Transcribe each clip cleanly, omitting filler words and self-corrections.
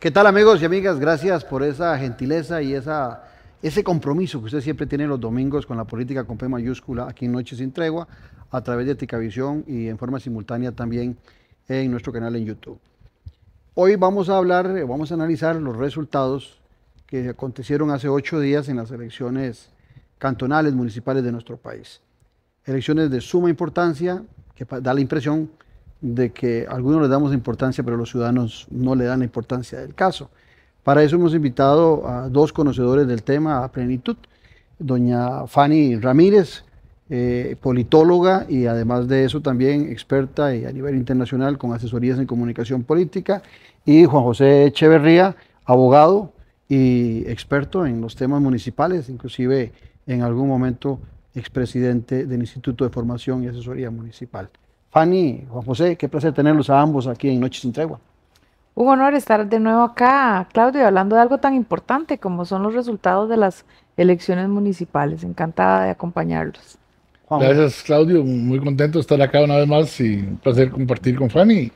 ¿Qué tal, amigos y amigas? Gracias por esa gentileza y ese compromiso que usted siempre tiene los domingos con la política con P mayúscula aquí en Noche Sin Tregua, a través de Ticavisión y en forma simultánea también en nuestro canal en YouTube. Hoy vamos a analizar los resultados que acontecieron hace 8 días en las elecciones cantonales municipales de nuestro país. Elecciones de suma importancia, que da la impresión de que algunos le damos importancia, pero los ciudadanos no le dan la importancia del caso. Para eso hemos invitado a dos conocedores del tema a plenitud, doña Fanny Ramírez, politóloga y además de eso también experta y a nivel internacional con asesorías en comunicación política, y Juan José Echeverría, abogado y experto en los temas municipales, inclusive en algún momento expresidente del Instituto de Formación y Asesoría Municipal. Fanny, Juan José, qué placer tenerlos a ambos aquí en Noche Sin Tregua. Un honor estar de nuevo acá, Claudio, hablando de algo tan importante como son los resultados de las elecciones municipales. Encantada de acompañarlos. Gracias, Claudio. Muy contento de estar acá una vez más y un placer compartir con Fanny. Y,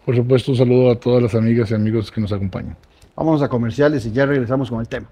por supuesto, un saludo a todas las amigas y amigos que nos acompañan. Vamos a comerciales y ya regresamos con el tema.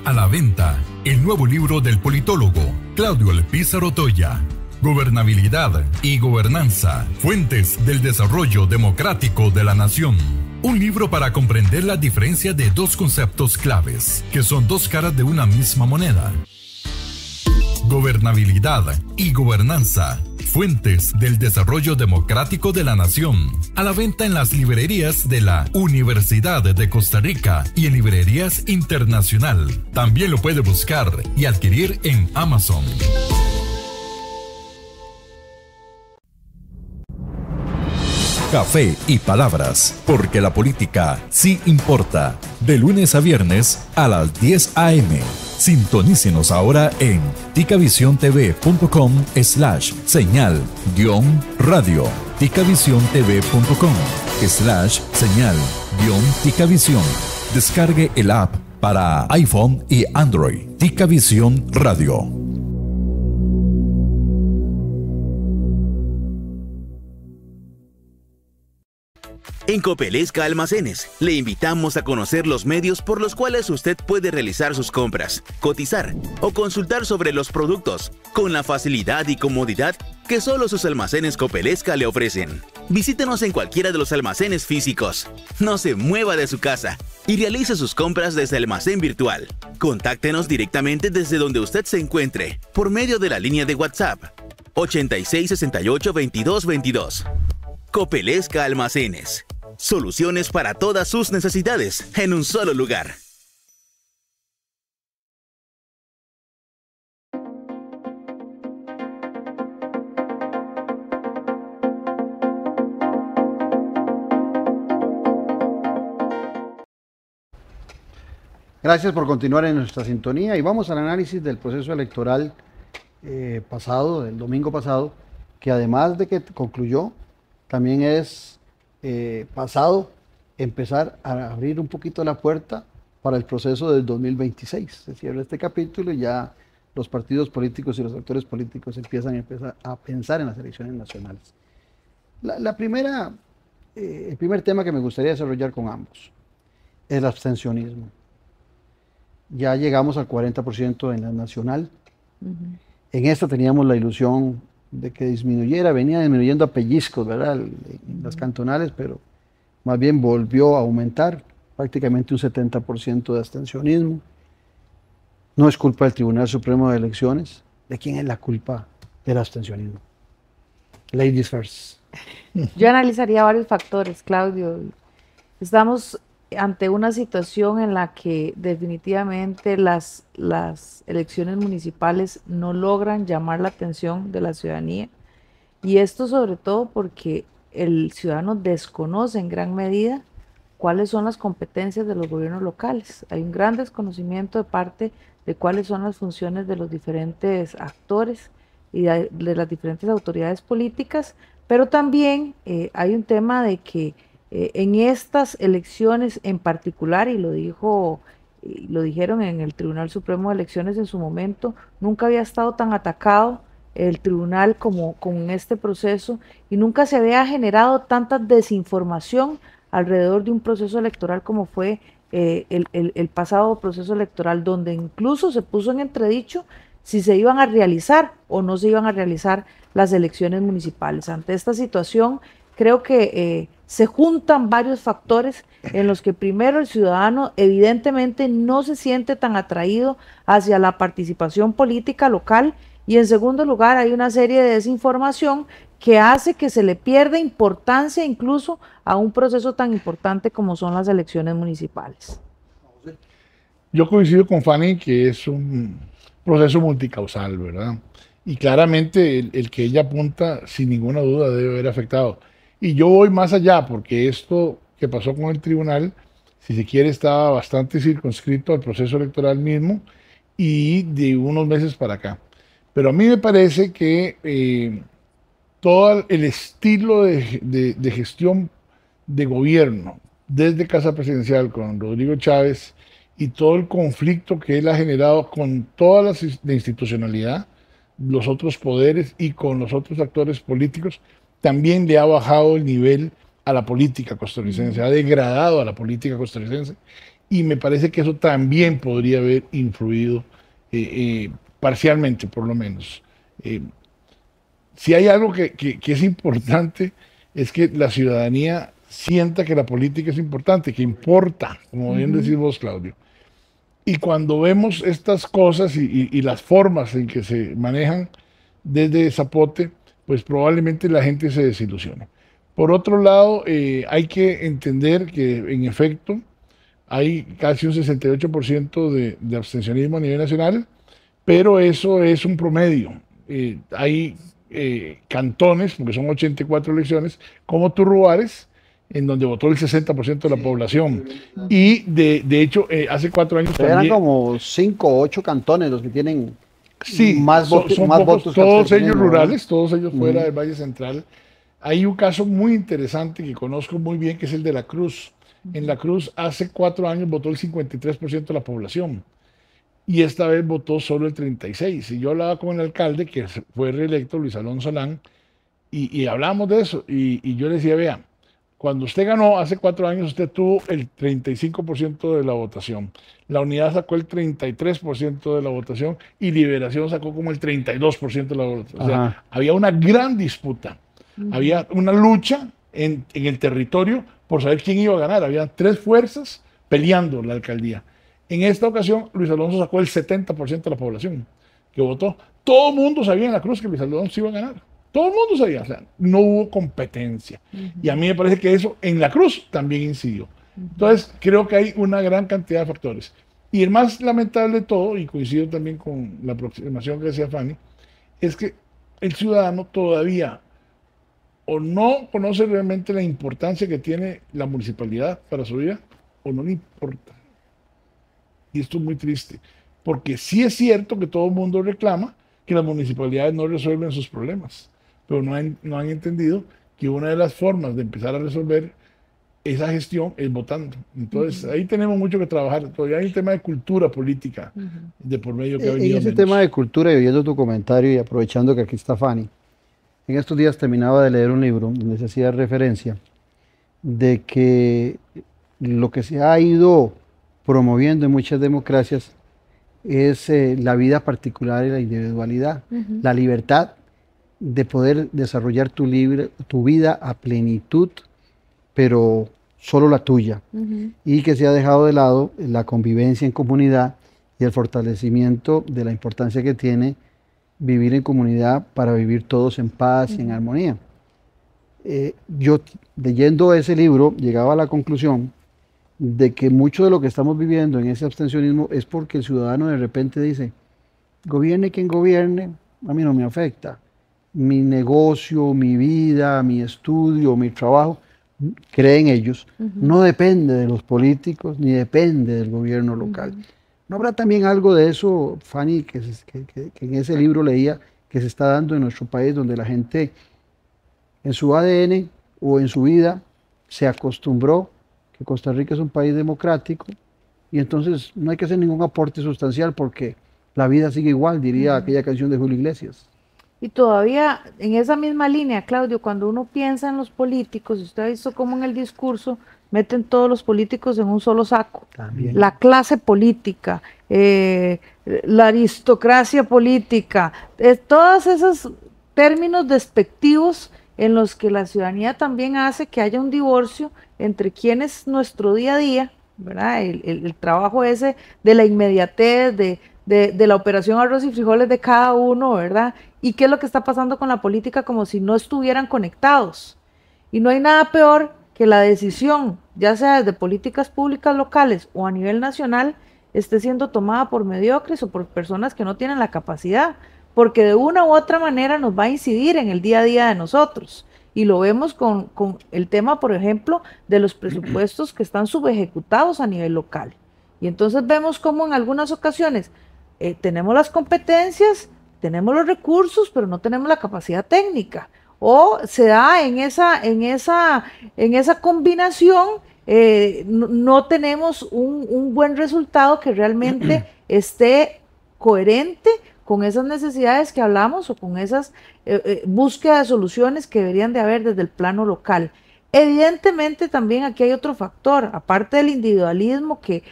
A la venta, el nuevo libro del politólogo Claudio El Pízaro Toya, Gobernabilidad y Gobernanza, Fuentes del Desarrollo Democrático de la Nación. Un libro para comprender la diferencia de dos conceptos claves, que son dos caras de una misma moneda. Gobernabilidad y Gobernanza, Fuentes del Desarrollo Democrático de la Nación. A la venta en las librerías de la Universidad de Costa Rica y en librerías internacional. También lo puede buscar y adquirir en Amazon. Café y palabras, porque la política sí importa. De lunes a viernes a las 10 a.m. Sintonícenos ahora en ticavisiontv.com/señal-radio. ticavisiontv.com/señal-ticavisión. Descargue el app para iPhone y Android. Ticavisión Radio. En Copelesca Almacenes, le invitamos a conocer los medios por los cuales usted puede realizar sus compras, cotizar o consultar sobre los productos, con la facilidad y comodidad que solo sus almacenes Copelesca le ofrecen. Visítenos en cualquiera de los almacenes físicos. No se mueva de su casa y realice sus compras desde el almacén virtual. Contáctenos directamente desde donde usted se encuentre, por medio de la línea de WhatsApp 8668-2222. Copelesca Almacenes. Soluciones para todas sus necesidades en un solo lugar. Gracias por continuar en nuestra sintonía y vamos al análisis del proceso electoral pasado, del domingo pasado, que además de que concluyó, también es pasado empezar a abrir un poquito la puerta para el proceso del 2026. Se cierra este capítulo y ya los partidos políticos y los actores políticos empiezan a pensar en las elecciones nacionales. El primer tema que me gustaría desarrollar con ambos es el abstencionismo. Ya llegamos al 40% en la nacional. En esta teníamos la ilusión de que venía disminuyendo a pellizcos, ¿verdad? En las cantonales, pero más bien volvió a aumentar, prácticamente un 70% de abstencionismo. No es culpa del Tribunal Supremo de Elecciones. ¿De quién es la culpa del abstencionismo? Ladies first. Yo analizaría varios factores, Claudio. Estamos ante una situación en la que definitivamente las elecciones municipales no logran llamar la atención de la ciudadanía, y esto sobre todo porque el ciudadano desconoce en gran medida cuáles son las competencias de los gobiernos locales. Hay un gran desconocimiento de parte de cuáles son las funciones de los diferentes actores y de las diferentes autoridades políticas, pero también hay un tema de que en estas elecciones en particular, y lo dijeron en el Tribunal Supremo de Elecciones en su momento, nunca había estado tan atacado el tribunal como con este proceso, y nunca se había generado tanta desinformación alrededor de un proceso electoral como fue el pasado proceso electoral, donde incluso se puso en entredicho si se iban a realizar o no se iban a realizar las elecciones municipales. Ante esta situación, creo que se juntan varios factores en los que primero el ciudadano evidentemente no se siente tan atraído hacia la participación política local, y en segundo lugar hay una serie de desinformación que hace que se le pierda importancia incluso a un proceso tan importante como son las elecciones municipales. Yo coincido con Fanny que es un proceso multicausal, ¿verdad? Y claramente el que ella apunta, sin ninguna duda, debe haber afectado. Y yo voy más allá, porque esto que pasó con el tribunal, si se quiere, estaba bastante circunscrito al proceso electoral mismo y de unos meses para acá. Pero a mí me parece que todo el estilo de gestión de gobierno desde Casa Presidencial con Rodrigo Chávez y todo el conflicto que él ha generado con toda la institucionalidad, los otros poderes y con los otros actores políticos, también le ha bajado el nivel a la política costarricense, ha degradado a la política costarricense, y me parece que eso también podría haber influido parcialmente, por lo menos. Si hay algo que es importante, es que la ciudadanía sienta que la política es importante, que importa, como bien decís vos, Claudio. Y cuando vemos estas cosas y las formas en que se manejan desde Zapote, pues probablemente la gente se desilusione. Por otro lado, hay que entender que en efecto hay casi un 68% de abstencionismo a nivel nacional, pero eso es un promedio. Hay cantones, porque son 84 elecciones, como Turruares, en donde votó el 60% de la población. Y de hecho, hace 4 años pero también... eran como 5 o 8 cantones los que tienen sí, más, son más pocos, votos. todos ellos ¿no? rurales, todos ellos fuera del Valle Central. Hay un caso muy interesante que conozco muy bien, que es el de La Cruz. En La Cruz, hace 4 años votó el 53% de la población, y esta vez votó solo el 36%. Y yo hablaba con el alcalde, que fue reelecto, Luis Alonso Solán, y hablábamos de eso, y yo le decía, vea, cuando usted ganó hace 4 años, usted tuvo el 35% de la votación. La Unidad sacó el 33% de la votación y Liberación sacó como el 32% de la votación. O sea, había una gran disputa. Había una lucha en el territorio por saber quién iba a ganar. Había 3 fuerzas peleando la alcaldía. En esta ocasión, Luis Alonso sacó el 70% de la población que votó. Todo el mundo sabía en La Cruz que Luis Alonso iba a ganar. Todo el mundo sabía, o sea, no hubo competencia. Y a mí me parece que eso en La Cruz también incidió. Entonces, creo que hay una gran cantidad de factores. Y el más lamentable de todo, y coincido también con la aproximación que decía Fanny, es que el ciudadano todavía o no conoce realmente la importancia que tiene la municipalidad para su vida, o no le importa. Y esto es muy triste, porque sí es cierto que todo el mundo reclama que las municipalidades no resuelven sus problemas, pero no han entendido que una de las formas de empezar a resolver esa gestión es votando. Entonces, ahí tenemos mucho que trabajar. Todavía hay un tema de cultura política de por medio que ha venido. En ese tema de cultura, y oyendo tu comentario y aprovechando que aquí está Fanny, en estos días terminaba de leer un libro donde se hacía referencia de que lo que se ha ido promoviendo en muchas democracias es la vida particular y la individualidad, la libertad de poder desarrollar tu vida a plenitud, pero solo la tuya, y que se ha dejado de lado la convivencia en comunidad y el fortalecimiento de la importancia que tiene vivir en comunidad para vivir todos en paz y en armonía. Yo, leyendo ese libro, llegaba a la conclusión de que mucho de lo que estamos viviendo en ese abstencionismo es porque el ciudadano de repente dice, gobierne quien gobierne, a mí no me afecta. Mi negocio, mi vida, mi estudio, mi trabajo, creen ellos, no depende de los políticos ni depende del gobierno local. ¿No habrá también algo de eso, Fanny, que en ese libro leía, que se está dando en nuestro país, donde la gente en su ADN o en su vida se acostumbró que Costa Rica es un país democrático y entonces no hay que hacer ningún aporte sustancial porque la vida sigue igual, diría aquella canción de Julio Iglesias? Y todavía en esa misma línea, Claudio, cuando uno piensa en los políticos, usted ha visto cómo en el discurso meten todos los políticos en un solo saco. También. La clase política, la aristocracia política, todos esos términos despectivos en los que la ciudadanía también hace que haya un divorcio entre quién es nuestro día a día, ¿verdad? El trabajo ese de la inmediatez, de la operación arroz y frijoles de cada uno, ¿verdad? Y qué es lo que está pasando con la política como si no estuvieran conectados. Y no hay nada peor que la decisión, ya sea desde políticas públicas locales o a nivel nacional, esté siendo tomada por mediocres o por personas que no tienen la capacidad, porque de una u otra manera nos va a incidir en el día a día de nosotros. Y lo vemos con el tema, por ejemplo, de los presupuestos que están subejecutados a nivel local. Y entonces vemos cómo en algunas ocasiones tenemos las competencias, tenemos los recursos, pero no tenemos la capacidad técnica. O se da en esa combinación, no tenemos un buen resultado que realmente esté coherente con esas necesidades que hablamos o con esas búsquedas de soluciones que deberían de haber desde el plano local. Evidentemente también aquí hay otro factor, aparte del individualismo que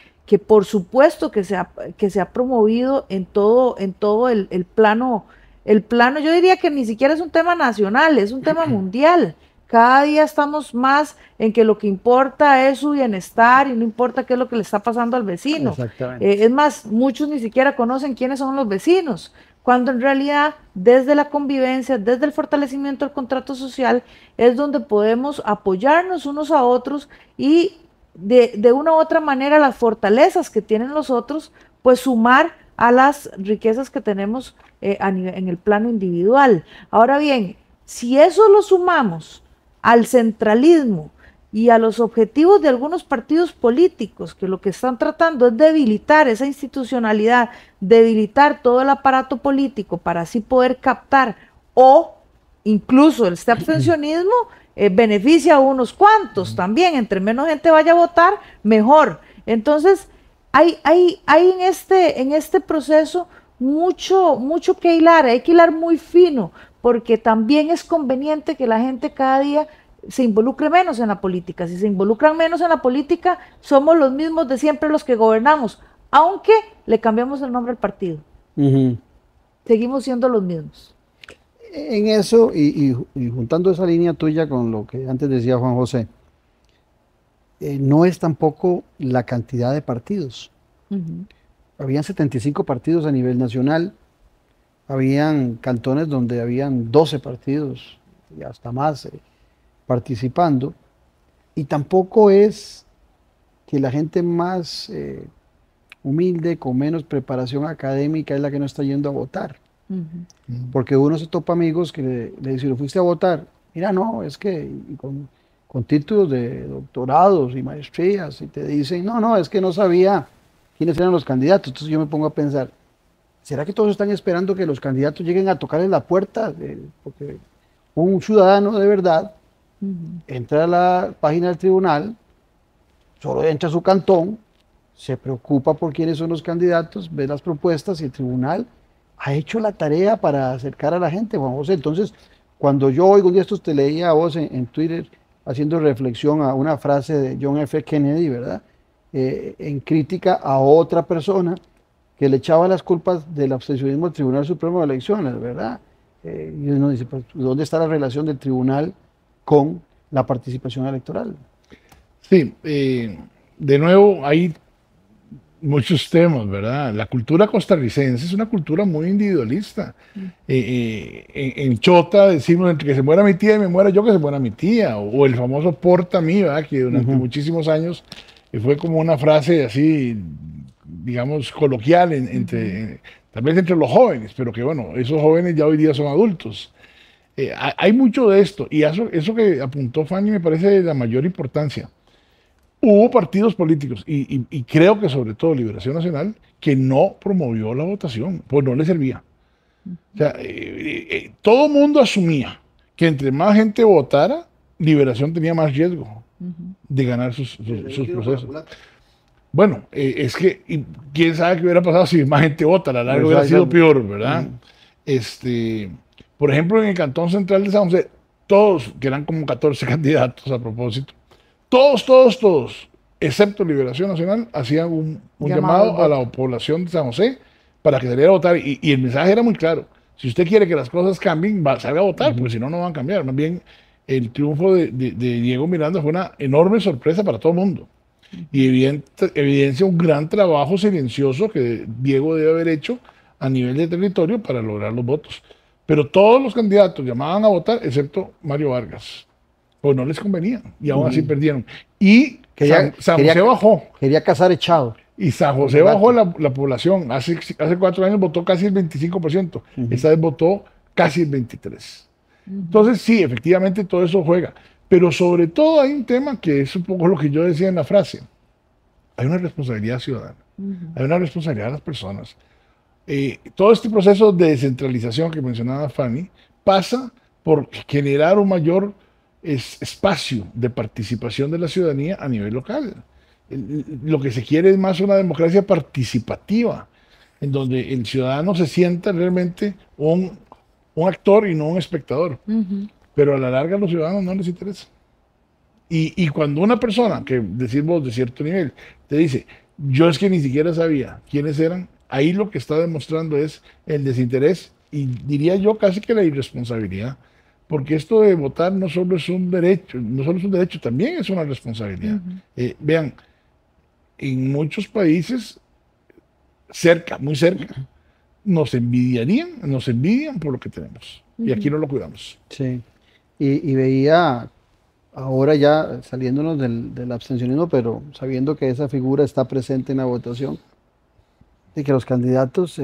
por supuesto que se ha promovido en todo el plano, yo diría que ni siquiera es un tema nacional, es un tema mundial. Cada día estamos más en que lo que importa es su bienestar y no importa qué es lo que le está pasando al vecino. Exactamente. Es más, muchos ni siquiera conocen quiénes son los vecinos, cuando en realidad desde la convivencia, desde el fortalecimiento del contrato social, es donde podemos apoyarnos unos a otros y de una u otra manera las fortalezas que tienen los otros, pues sumar a las riquezas que tenemos en el plano individual. Ahora bien, si eso lo sumamos al centralismo y a los objetivos de algunos partidos políticos que lo que están tratando es debilitar esa institucionalidad, debilitar todo el aparato político para así poder captar o incluso el abstencionismo, beneficia a unos cuantos también, entre menos gente vaya a votar, mejor. Entonces, hay en este proceso mucho que hilar, hay que hilar muy fino, porque también es conveniente que la gente cada día se involucre menos en la política. Si se involucran menos en la política, somos los mismos de siempre los que gobernamos, aunque le cambiamos el nombre al partido. Seguimos siendo los mismos. En eso, y juntando esa línea tuya con lo que antes decía Juan José, no es tampoco la cantidad de partidos. Habían 75 partidos a nivel nacional, habían cantones donde habían 12 partidos y hasta más participando, y tampoco es que la gente más humilde, con menos preparación académica, es la que no está yendo a votar. Porque uno se topa amigos que le dicen, ¿lo fuiste a votar? Mira, no, es que con títulos de doctorados y maestrías, y te dicen, no, es que no sabía quiénes eran los candidatos. Entonces yo me pongo a pensar, ¿será que todos están esperando que los candidatos lleguen a tocarles la puerta? Porque un ciudadano de verdad entra a la página del tribunal, solo entra a su cantón, se preocupa por quiénes son los candidatos, ve las propuestas y el tribunal ha hecho la tarea para acercar a la gente, Juan José. Entonces, cuando yo oigo un día esto, te leía a vos en Twitter haciendo reflexión a una frase de John F. Kennedy, ¿verdad? En crítica a otra persona que le echaba las culpas del abstencionismo al Tribunal Supremo de Elecciones, ¿verdad? Y uno dice, pues, ¿dónde está la relación del tribunal con la participación electoral? Sí, de nuevo hay muchos temas, ¿verdad? La cultura costarricense es una cultura muy individualista. En Chota decimos, entre que se muera mi tía y me muera yo, que se muera mi tía, o el famoso porta a mí, ¿verdad? Que durante muchísimos años fue como una frase así, digamos, coloquial tal vez entre los jóvenes, pero que bueno, esos jóvenes ya hoy día son adultos. Hay mucho de esto, y eso que apuntó Fanny me parece de la mayor importancia. Hubo partidos políticos, y creo que sobre todo Liberación Nacional, que no promovió la votación, pues no le servía. O sea, todo el mundo asumía que entre más gente votara, Liberación tenía más riesgo de ganar sus procesos. Bueno, es que quién sabe qué hubiera pasado si más gente vota, a la larga hubiera sido peor, ¿verdad? Por ejemplo, en el Cantón Central de San José, todos, que eran como 14 candidatos a propósito, todos, excepto Liberación Nacional, hacían un llamado a la población de San José para que saliera a votar. Y el mensaje era muy claro. Si usted quiere que las cosas cambien, salga a votar, porque si no, no van a cambiar. Más bien, el triunfo de Diego Miranda fue una enorme sorpresa para todo el mundo. Y evidencia un gran trabajo silencioso que Diego debe haber hecho a nivel de territorio para lograr los votos. Pero todos los candidatos llamaban a votar, excepto Mario Vargas. Pues no les convenía, y aún así perdieron. Y San José bajó. Quería cazar echado. Y San José bajó la población. Hace 4 años votó casi el 25%. Esta vez votó casi el 23%. Entonces, sí, efectivamente todo eso juega. Pero sobre todo hay un tema que es un poco lo que yo decía en la frase. Hay una responsabilidad ciudadana. Hay una responsabilidad de las personas. Todo este proceso de descentralización que mencionaba Fanny pasa por generar un mayor espacio de participación de la ciudadanía a nivel local. Lo que se quiere es más una democracia participativa, en donde el ciudadano se sienta realmente un actor y no un espectador. Pero a la larga a los ciudadanos no les interesa. Y cuando una persona, que decimos de cierto nivel, te dice, yo es que ni siquiera sabía quiénes eran, ahí lo que está demostrando es el desinterés y diría yo casi que la irresponsabilidad. Porque esto de votar no solo es un derecho, también es una responsabilidad. Vean, en muchos países, muy cerca, nos envidian por lo que tenemos. Y aquí no lo cuidamos. Sí. Y veía, ahora ya saliéndonos del abstencionismo, pero sabiendo que esa figura está presente en la votación, de que los candidatos,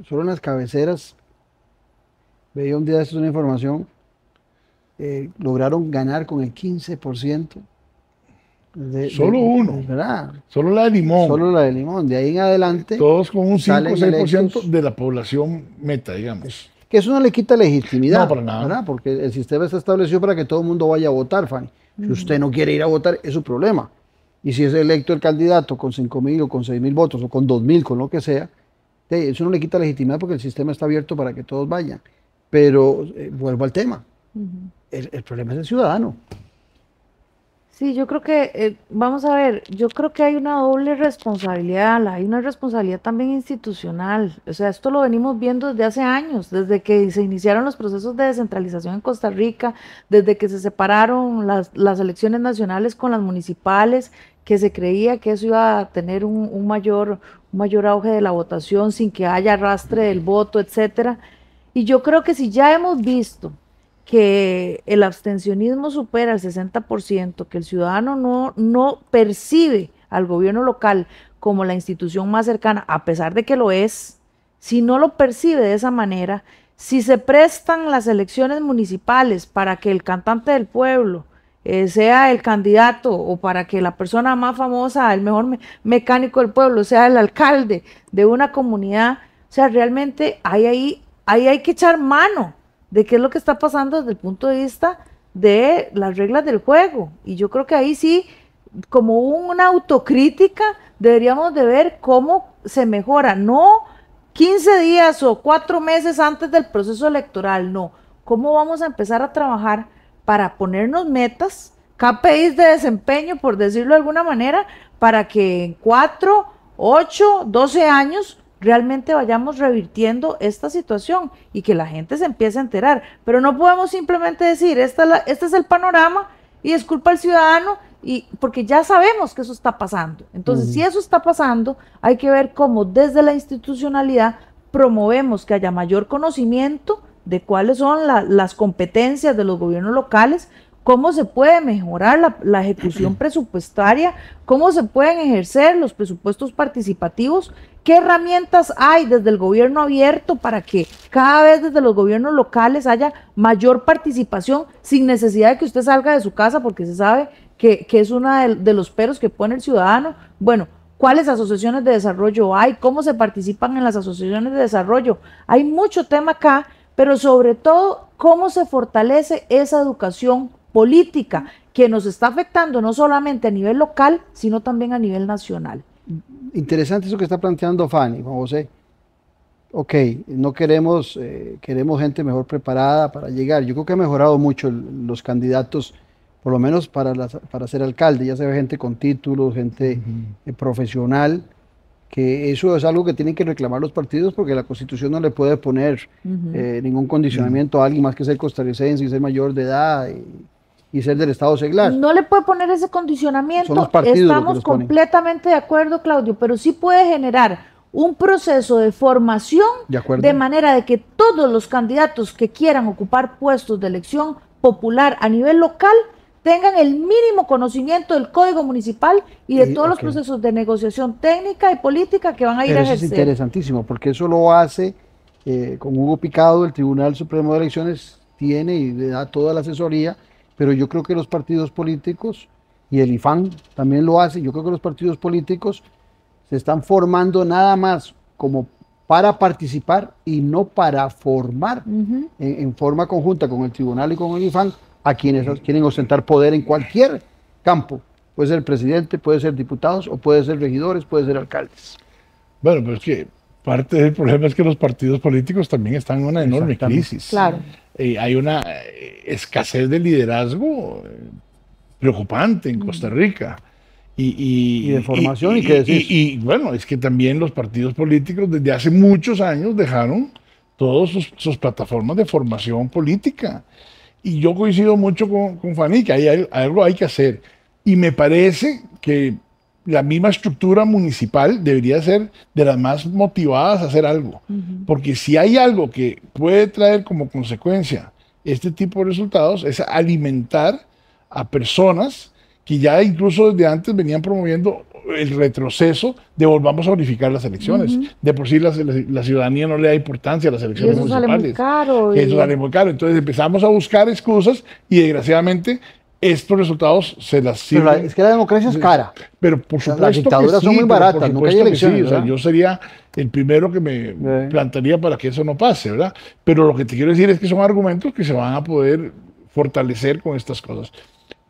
solo en las cabeceras, veía un día de esto una información, lograron ganar con el 15%. Solo uno. ¿Verdad? Solo la de Limón. Solo la de Limón. De ahí en adelante. Todos con un 5 o 6% electos, de la población meta, digamos. Que eso no le quita legitimidad. No, para nada. ¿verdad? Porque el sistema está establecido para que todo el mundo vaya a votar, Fanny. Si usted no quiere ir a votar, es su problema. Y si es electo el candidato con 5.000 o con 6.000 votos o con 2.000, con lo que sea, eso no le quita legitimidad porque el sistema está abierto para que todos vayan. Pero vuelvo al tema. El problema es el ciudadano. Sí, yo creo que, vamos a ver, yo creo que hay una doble responsabilidad, hay una responsabilidad también institucional. O sea, esto lo venimos viendo desde hace años, desde que se iniciaron los procesos de descentralización en Costa Rica, desde que se separaron las elecciones nacionales con las municipales, que se creía que eso iba a tener un mayor auge de la votación sin que haya arrastre del voto, etcétera. Y yo creo que si ya hemos visto que el abstencionismo supera el 60%, que el ciudadano no percibe al gobierno local como la institución más cercana, a pesar de que lo es, si no lo percibe de esa manera, si se prestan las elecciones municipales para que el cantante del pueblo sea el candidato o para que la persona más famosa, el mejor mecánico del pueblo sea el alcalde de una comunidad, o sea, realmente ahí hay que echar mano de qué es lo que está pasando desde el punto de vista de las reglas del juego. Y yo creo que ahí sí, como una autocrítica, deberíamos de ver cómo se mejora, no 15 días o 4 meses antes del proceso electoral, no, cómo vamos a empezar a trabajar para ponernos metas, KPIs de desempeño, por decirlo de alguna manera, para que en 4, 8, 12 años realmente vayamos revirtiendo esta situación y que la gente se empiece a enterar. Pero no podemos simplemente decir, este es el panorama y es culpa del ciudadano, porque ya sabemos que eso está pasando. Entonces, si eso está pasando, hay que ver cómo desde la institucionalidad promovemos que haya mayor conocimiento de cuáles son las competencias de los gobiernos locales, cómo se puede mejorar la ejecución presupuestaria, cómo se pueden ejercer los presupuestos participativos, qué herramientas hay desde el gobierno abierto para que cada vez desde los gobiernos locales haya mayor participación sin necesidad de que usted salga de su casa, porque se sabe que es uno de los peros que pone el ciudadano. Bueno, ¿cuáles asociaciones de desarrollo hay? ¿Cómo se participan en las asociaciones de desarrollo? Hay mucho tema acá, pero sobre todo, ¿cómo se fortalece esa educación política que nos está afectando no solamente a nivel local, sino también a nivel nacional? Interesante eso que está planteando Fanny, Juan José. Ok, no queremos, queremos gente mejor preparada para llegar. Yo creo que ha mejorado mucho los candidatos, por lo menos para ser alcalde. Ya se ve gente con títulos, gente profesional, que eso es algo que tienen que reclamar los partidos, porque la Constitución no le puede poner ningún condicionamiento a alguien más que ser costarricense y ser mayor de edad y ser del Estado seglar. No le puede poner ese condicionamiento. Son los partidos Estamos los que ponen. completamente de acuerdo, Claudio, pero sí puede generar un proceso de formación de manera de que todos los candidatos que quieran ocupar puestos de elección popular a nivel local tengan el mínimo conocimiento del Código Municipal y de todos los procesos de negociación técnica y política que van a ir a ejercer. Eso es interesantísimo, porque eso lo hace con Hugo Picado, el Tribunal Supremo de Elecciones tiene y le da toda la asesoría, pero yo creo que los partidos políticos, y el IFAN también lo hace, yo creo que los partidos políticos se están formando nada más como para participar y no para formar en forma conjunta con el tribunal y con el IFAN a quienes quieren ostentar poder en cualquier campo. Puede ser presidente, puede ser diputados, o puede ser regidores, puede ser alcaldes. Bueno, pero es que parte del problema es que los partidos políticos también están en una enorme crisis. Claro. Hay una escasez de liderazgo preocupante en Costa Rica. Y de formación, ¿y qué decís? Y bueno, es que también los partidos políticos desde hace muchos años dejaron todas sus plataformas de formación política. Y yo coincido mucho con Fanny, que algo hay que hacer. Y me parece que la misma estructura municipal debería ser de las más motivadas a hacer algo. Porque si hay algo que puede traer como consecuencia este tipo de resultados, es alimentar a personas que ya incluso desde antes venían promoviendo el retroceso de volvamos a unificar las elecciones. De por sí la ciudadanía no le da importancia a las elecciones municipales. Sale muy caro. Eso sale muy caro. Entonces empezamos a buscar excusas y desgraciadamente estos resultados se las sirven. Pero es que la democracia es cara. Pero por supuesto las dictaduras que son muy baratas, nunca hay elecciones. O sea, yo sería el primero que me plantaría para que eso no pase, ¿verdad? Pero lo que te quiero decir es que son argumentos que se van a poder fortalecer con estas cosas.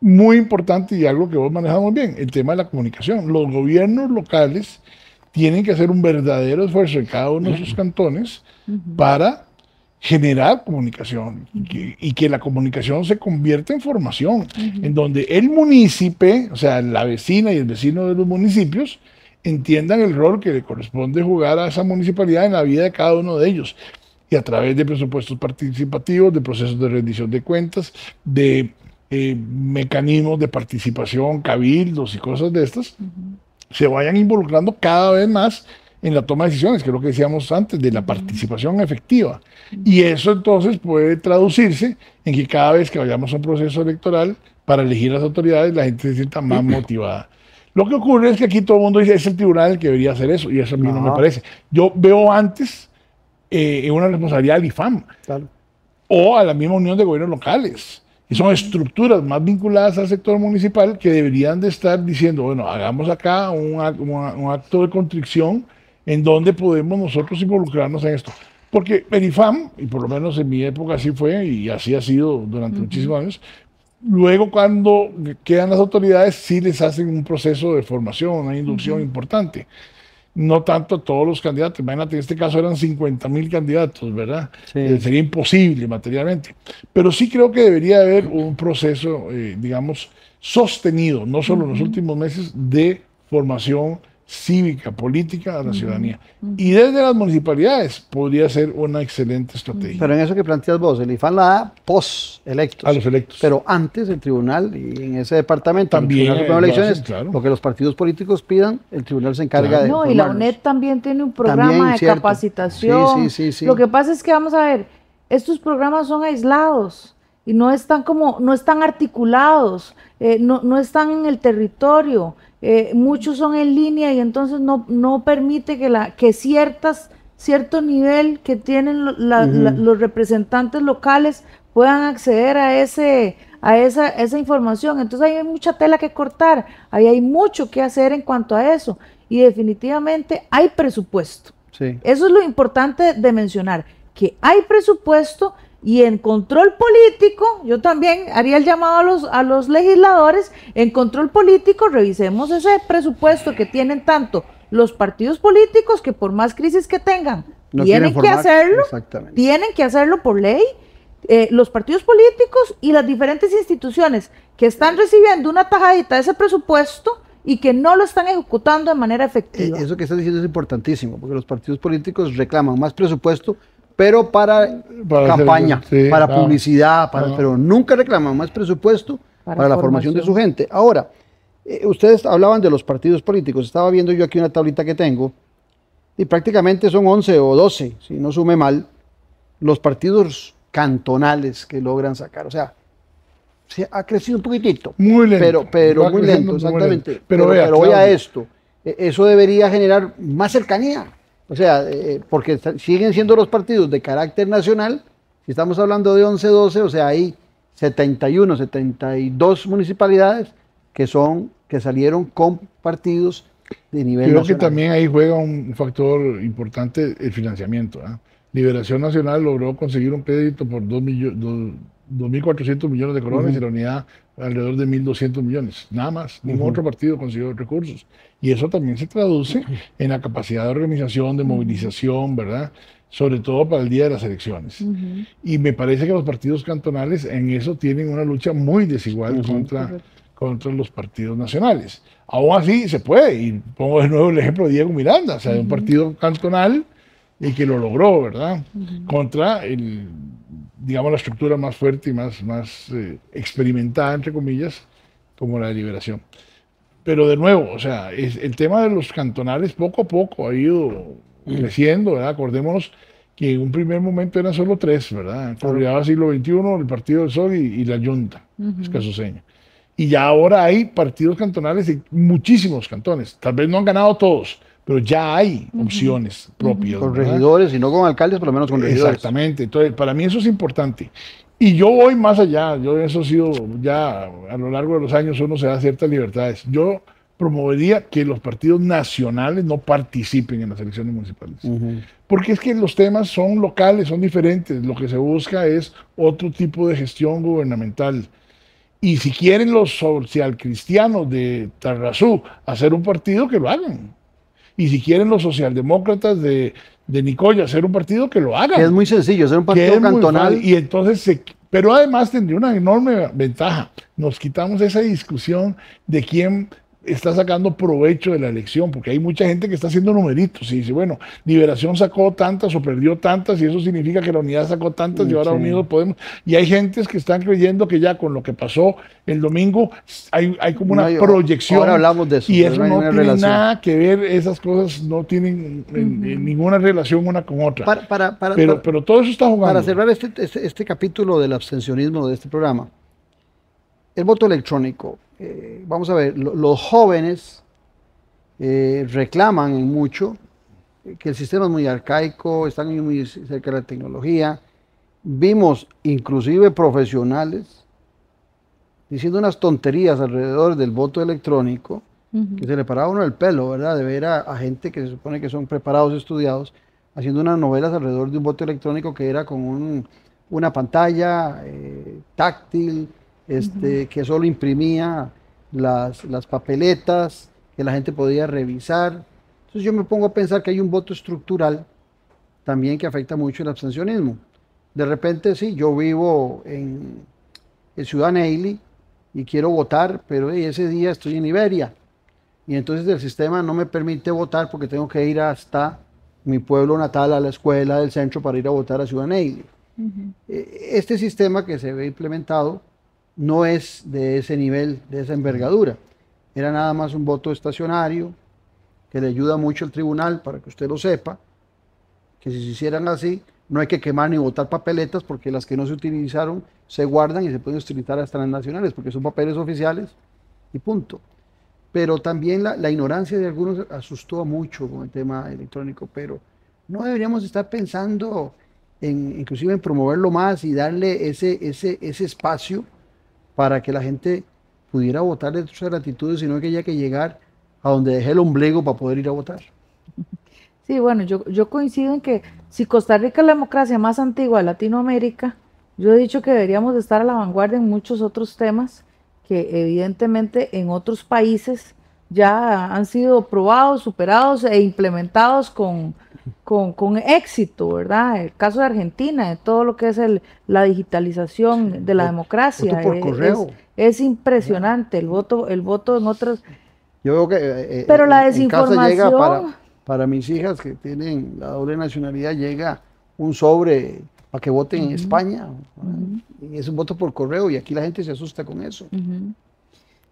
Muy importante y algo que vos manejas muy bien, el tema de la comunicación. Los gobiernos locales tienen que hacer un verdadero esfuerzo en cada uno de sus cantones para generar comunicación y que la comunicación se convierta en formación, en donde el munícipe, o sea, la vecina y el vecino de los municipios, entiendan el rol que le corresponde jugar a esa municipalidad en la vida de cada uno de ellos. Y a través de presupuestos participativos, de procesos de rendición de cuentas, de mecanismos de participación, cabildos y cosas de estas, se vayan involucrando cada vez más en la toma de decisiones, que es lo que decíamos antes, de la participación efectiva. Y eso entonces puede traducirse en que cada vez que vayamos a un proceso electoral para elegir las autoridades, la gente se sienta más motivada. Lo que ocurre es que aquí todo el mundo dice, es el tribunal el que debería hacer eso, y eso a mí no me parece. Yo veo antes una responsabilidad al IFAM, o a la misma unión de gobiernos locales. Y son estructuras más vinculadas al sector municipal que deberían de estar diciendo, bueno, hagamos acá un acto de contrición en donde podemos nosotros involucrarnos en esto. Porque el IFAM, y por lo menos en mi época así fue, y así ha sido durante muchísimos años, luego cuando quedan las autoridades sí les hacen un proceso de formación, una inducción importante. No tanto a todos los candidatos. Imagínate, en este caso eran 50,000 candidatos, ¿verdad? Sí. Sería imposible materialmente. Pero sí creo que debería haber un proceso, digamos, sostenido, no solo en los últimos meses, de formación cívica, política a la ciudadanía. Y desde las municipalidades podría ser una excelente estrategia. Pero en eso que planteas vos, el IFAN la da post-electos. A los electos. Pero antes el tribunal, y en ese departamento, también el Tribunal de Elecciones, lo que los partidos políticos pidan, el tribunal se encarga de formarlos. Y la UNED también tiene un programa de capacitación. Sí. Lo que pasa es que, vamos a ver, estos programas son aislados. y no están no están articulados, no están en el territorio, muchos son en línea y entonces no permite que cierto nivel que tienen los representantes locales puedan acceder a esa información. Entonces ahí hay mucha tela que cortar, ahí hay mucho que hacer en cuanto a eso, y definitivamente hay presupuesto. Sí. Eso es lo importante de mencionar, que hay presupuesto. Y en control político, yo también haría el llamado a los legisladores, en control político revisemos ese presupuesto que tienen tanto los partidos políticos, que por más crisis que tengan, tienen que hacerlo por ley, los partidos políticos y las diferentes instituciones que están recibiendo una tajadita de ese presupuesto y que no lo están ejecutando de manera efectiva. Eso que estás diciendo es importantísimo, porque los partidos políticos reclaman más presupuesto, pero para campaña, para publicidad, pero nunca reclaman más presupuesto para la formación de su gente. Ahora, ustedes hablaban de los partidos políticos, estaba viendo yo aquí una tablita que tengo, y prácticamente son 11 o 12, si no sume mal, los partidos cantonales que logran sacar. O sea, se ha crecido un poquitito. Muy lento. Pero muy lento, exactamente. Muy lento. Pero voy a esto. Eso debería generar más cercanía. O sea, porque siguen siendo los partidos de carácter nacional. Si estamos hablando de 11, 12, o sea, hay 71, 72 municipalidades que salieron con partidos de nivel nacional. Creo nacional. que también ahí juega un factor importante el financiamiento. Liberación Nacional logró conseguir un crédito por 2.400 millones de colones y la unidad alrededor de 1.200 millones. Nada más. Ningún otro partido consiguió recursos. Y eso también se traduce en la capacidad de organización, de movilización, ¿verdad? Sobre todo para el día de las elecciones. Y me parece que los partidos cantonales en eso tienen una lucha muy desigual contra los partidos nacionales. Aún así se puede, y pongo de nuevo el ejemplo de Diego Miranda, o sea, de un partido cantonal y que lo logró, ¿verdad? Contra digamos, la estructura más fuerte y más experimentada, entre comillas, como la de Liberación. Pero de nuevo, o sea, el tema de los cantonales poco a poco ha ido creciendo, ¿verdad? Acordémonos que en un primer momento eran solo 3, ¿verdad? Llegaba el siglo XXI, el Partido del Sol y la Junta escasoseña. Y ya ahora hay partidos cantonales en muchísimos cantones. Tal vez no han ganado todos, pero ya hay opciones propias. Con regidores y no con alcaldes, por lo menos con regidores. Exactamente. Entonces, para mí eso es importante. Y yo voy más allá. Eso ha sido ya a lo largo de los años uno se da ciertas libertades. Yo promovería que los partidos nacionales no participen en las elecciones municipales. Porque es que los temas son locales, son diferentes. Lo que se busca es otro tipo de gestión gubernamental. Y si quieren los socialcristianos de Tarrazú hacer un partido, que lo hagan. Y si quieren los socialdemócratas de Nicoya hacer un partido, que lo hagan. Que es muy sencillo, hacer un partido cantonal. Y entonces, pero además tendría una enorme ventaja. Nos quitamos esa discusión de quién está sacando provecho de la elección, porque hay mucha gente que está haciendo numeritos y dice, bueno, Liberación sacó tantas o perdió tantas y eso significa que la unidad sacó tantas y ahora Unidos Podemos. Y hay gentes que están creyendo que ya con lo que pasó el domingo hay como una proyección. Ahora hablamos de eso. Y eso no tiene nada que ver, esas cosas no tienen ninguna relación una con otra. Pero todo eso está jugando. Para cerrar este capítulo del abstencionismo de este programa, el voto electrónico. Vamos a ver, los jóvenes reclaman en mucho que el sistema es muy arcaico, están muy cerca de la tecnología. Vimos inclusive profesionales diciendo unas tonterías alrededor del voto electrónico, que se le paraba uno el pelo, ¿verdad? De ver a gente que se supone que son preparados, estudiados, haciendo unas novelas alrededor de un voto electrónico que era con una pantalla táctil, que solo imprimía las papeletas que la gente podía revisar. Entonces yo me pongo a pensar que hay un voto estructural también que afecta mucho el abstencionismo. De repente sí, yo vivo en Ciudad Neily y quiero votar, pero ese día estoy en Iberia y entonces el sistema no me permite votar porque tengo que ir hasta mi pueblo natal, a la escuela del centro para ir a votar a Ciudad Neily. Este sistema que se ve implementado no es de ese nivel, de esa envergadura. Era nada más un voto estacionario que le ayuda mucho al tribunal, para que usted lo sepa, que si se hicieran así, no hay que quemar ni botar papeletas porque las que no se utilizaron se guardan y se pueden utilizar hasta las nacionales porque son papeles oficiales y punto. Pero también la ignorancia de algunos asustó mucho con el tema electrónico, pero no deberíamos estar pensando inclusive en promoverlo más y darle ese espacio para que la gente pudiera votar de sus latitudes, sino que haya que llegar a donde dejé el ombligo para poder ir a votar. Sí, bueno, yo coincido en que si Costa Rica es la democracia más antigua de Latinoamérica, yo he dicho que deberíamos de estar a la vanguardia en muchos otros temas que evidentemente en otros países ya han sido probados, superados e implementados con éxito, ¿verdad? El caso de Argentina, de todo lo que es la digitalización de la democracia. Voto por correo. Es impresionante el voto en otras. Yo veo que pero la en casa llega desinformación. para mis hijas que tienen la doble nacionalidad, llega un sobre para que voten en España. Y es un voto por correo y aquí la gente se asusta con eso.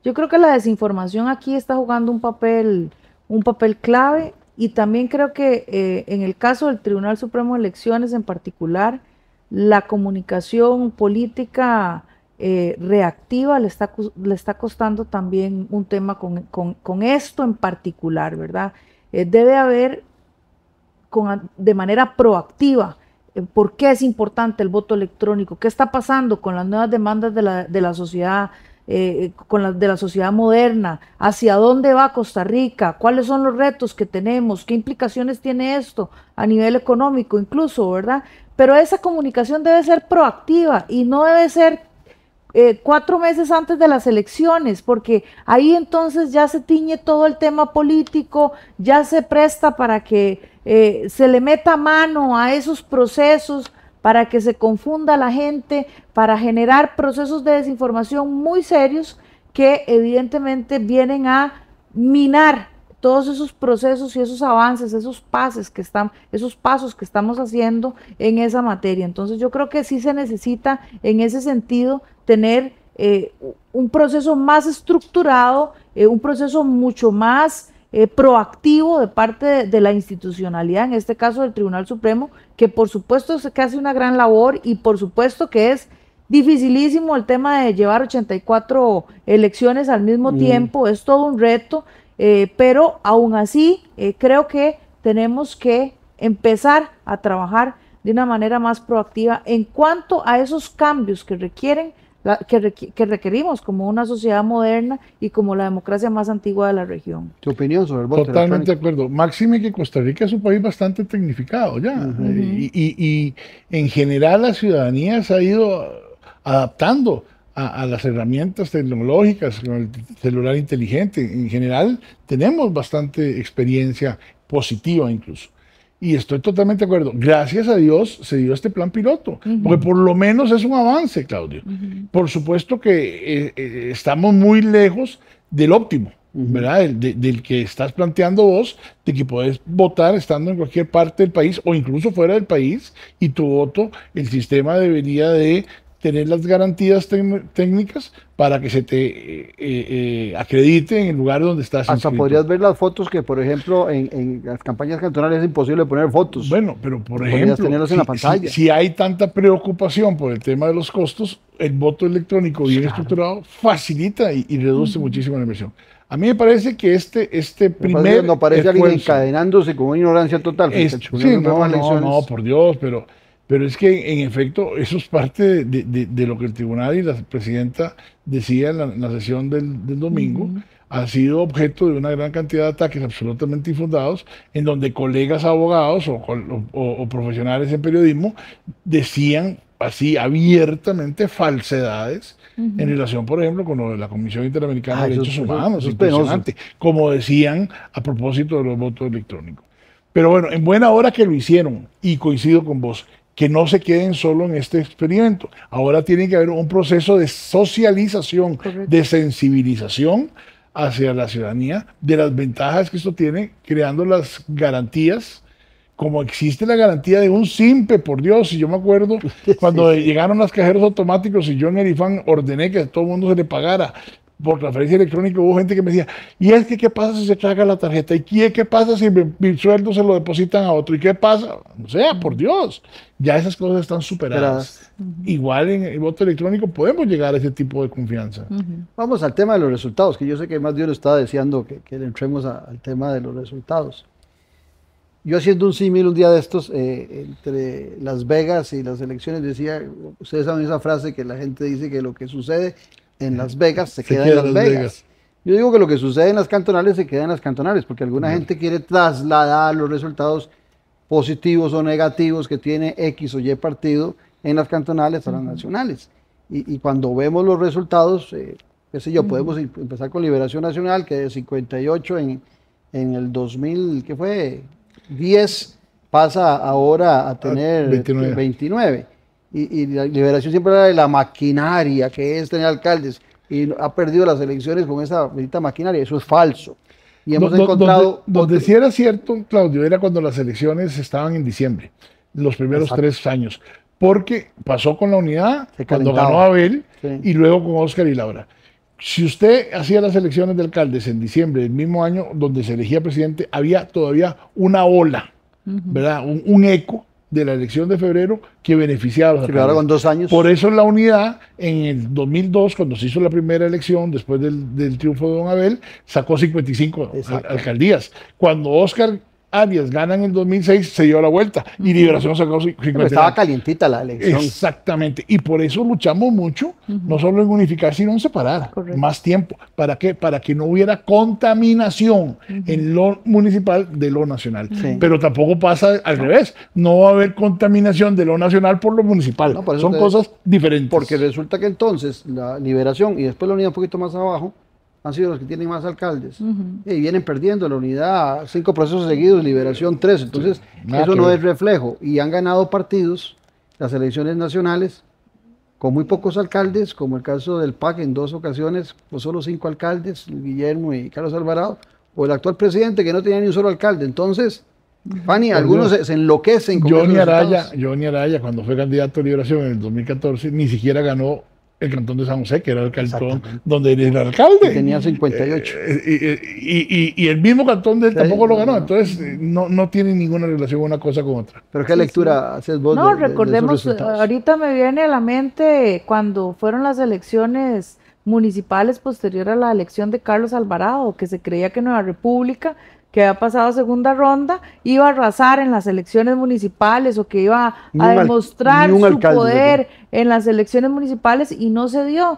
Yo creo que la desinformación aquí está jugando un papel clave, y también creo que en el caso del Tribunal Supremo de Elecciones en particular, la comunicación política reactiva le está costando también un tema con esto en particular, ¿verdad? Debe haber de manera proactiva por qué es importante el voto electrónico, qué está pasando con las nuevas demandas de la sociedad, de la sociedad moderna, hacia dónde va Costa Rica, cuáles son los retos que tenemos, qué implicaciones tiene esto a nivel económico incluso, ¿verdad? Pero esa comunicación debe ser proactiva y no debe ser 4 meses antes de las elecciones, porque ahí entonces ya se tiñe todo el tema político, ya se presta para que se le meta mano a esos procesos, para que se confunda a la gente, para generar procesos de desinformación muy serios que evidentemente vienen a minar todos esos procesos y esos avances, esos pasos que estamos haciendo en esa materia. Entonces yo creo que sí se necesita en ese sentido tener un proceso más estructurado, un proceso mucho más proactivo de parte de la institucionalidad, en este caso del Tribunal Supremo, que por supuesto es que hace una gran labor y por supuesto que es dificilísimo el tema de llevar 84 elecciones al mismo tiempo, es todo un reto, pero aún así creo que tenemos que empezar a trabajar de una manera más proactiva en cuanto a esos cambios que requerimos como una sociedad moderna y como la democracia más antigua de la región. ¿Tu opinión sobre el voto Totalmente de electrónico? acuerdo. Máxime que Costa Rica es un país bastante tecnificado ya. Y en general la ciudadanía se ha ido adaptando a las herramientas tecnológicas, con el celular inteligente. En general tenemos bastante experiencia positiva incluso. Y estoy totalmente de acuerdo. Gracias a Dios se dio este plan piloto, porque por lo menos es un avance, Claudio. Por supuesto que estamos muy lejos del óptimo, ¿verdad? Del que estás planteando vos, de que podés votar estando en cualquier parte del país o incluso fuera del país, y tu voto, el sistema debería de tener las garantías técnicas para que se te acredite en el lugar donde estás Hasta inscrito. podrías ver las fotos que, por ejemplo, en las campañas cantonales es imposible poner fotos. Bueno, pero por Podrías ejemplo, tenerlos en la pantalla. si hay tanta preocupación por el tema de los costos, el voto electrónico bien estructurado facilita y reduce muchísimo la inversión. A mí me parece que este primer No parece alguien esfuerzo encadenándose con una ignorancia total. es- no, por Dios, pero es que en efecto eso es parte de lo que el tribunal y la presidenta decía en la sesión del domingo. Ha sido objeto de una gran cantidad de ataques absolutamente infundados, en donde colegas abogados o profesionales en periodismo decían así abiertamente falsedades en relación, por ejemplo, con lo de la Comisión Interamericana de Derechos Humanos, eso es penoso. impresionante, como decían a propósito de los votos electrónicos. Pero bueno, en buena hora que lo hicieron, y coincido con vos, que no se queden solo en este experimento. Ahora tiene que haber un proceso de socialización, de sensibilización hacia la ciudadanía de las ventajas que esto tiene, creando las garantías, como existe la garantía de un simple, por Dios. Y yo me acuerdo cuando llegaron los cajeros automáticos y yo en el IFAN ordené que a todo el mundo se le pagara. por transferencia electrónica, hubo gente que me decía, ¿y es que qué pasa si se traga la tarjeta? ¿Y qué pasa si mi sueldo se lo depositan a otro? ¿Y qué pasa? O sea, por Dios, ya esas cosas están superadas. Igual en el voto electrónico podemos llegar a ese tipo de confianza. Vamos al tema de los resultados, que yo sé que más de uno está deseando que le entremos al tema de los resultados. Yo haciendo un símil un día de estos entre Las Vegas y las elecciones decía, ustedes saben esa frase que la gente dice que lo que sucede en Las Vegas se queda en Las Vegas. Yo digo que lo que sucede en las cantonales se queda en las cantonales, porque alguna gente quiere trasladar los resultados positivos o negativos que tiene X o Y partido en las cantonales a las nacionales. Y cuando vemos los resultados, qué sé yo, podemos empezar con Liberación Nacional, que de 58 en el 2000, ¿qué fue? 10 pasa ahora a tener 29. Y la Liberación siempre era de la maquinaria que es tener alcaldes y ha perdido las elecciones con esa bendita maquinaria. Eso es falso. Y hemos encontrado... Donde sí era cierto, Claudio, era cuando las elecciones estaban en diciembre, los primeros 3 años, porque pasó con la unidad, cuando ganó Abel, y luego con Óscar y Laura. Si usted hacía las elecciones de alcaldes en diciembre del mismo año donde se elegía presidente, había todavía una ola, ¿verdad? Un eco de la elección de febrero que beneficiaba a los alcaldes. Ahora con 2 años. Por eso la unidad, en el 2002, cuando se hizo la primera elección, después del triunfo de don Abel, sacó 55 alcaldías. Cuando Óscar Arias gana en el 2006, se dio la vuelta y Liberación sacó 50. Estaba calientita la elección. Exactamente. Y por eso luchamos mucho, no solo en unificar, sino en separar. Más tiempo. ¿Para qué? Para que no hubiera contaminación en lo municipal de lo nacional. Pero tampoco pasa al revés. No va a haber contaminación de lo nacional por lo municipal. No, por son cosas diferentes. Porque resulta que entonces la Liberación y después la unidad un poquito más abajo han sido los que tienen más alcaldes y vienen perdiendo la unidad 5 procesos seguidos, Liberación 3, entonces eso no es reflejo y han ganado partidos las elecciones nacionales con muy pocos alcaldes, como el caso del PAC en 2 ocasiones, pues solo 5 alcaldes, Guillermo y Carlos Alvarado, o el actual presidente que no tenía ni un solo alcalde. Entonces, Fanny, algunos se enloquecen con Johnny Araya, cuando fue candidato a Liberación en el 2014, ni siquiera ganó el cantón de San José, que era el cantón donde él era alcalde. Y tenía 58. Y el mismo cantón de él tampoco lo ganó. Entonces, no tiene ninguna relación una cosa con otra. ¿Pero qué lectura haces vos? No, recordemos, ahorita me viene a la mente cuando fueron las elecciones municipales posterior a la elección de Carlos Alvarado, que se creía que Nueva República, que había pasado a segunda ronda, iba a arrasar en las elecciones municipales o que iba a demostrar su poder en las elecciones municipales y no se dio.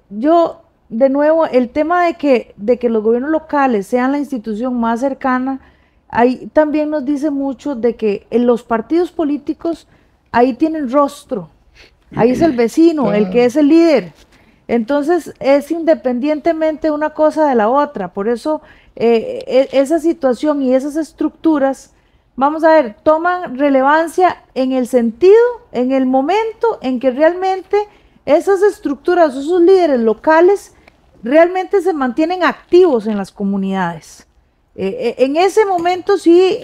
Yo, de nuevo, el tema de que los gobiernos locales sean la institución más cercana, ahí también nos dice mucho de que en los partidos políticos ahí tienen rostro, ahí es el vecino, el que es el líder. Entonces es independientemente una cosa de la otra, por eso esa situación y esas estructuras, vamos a ver, toman relevancia en el sentido, en el momento en que realmente esas estructuras, esos líderes locales realmente se mantienen activos en las comunidades. En ese momento sí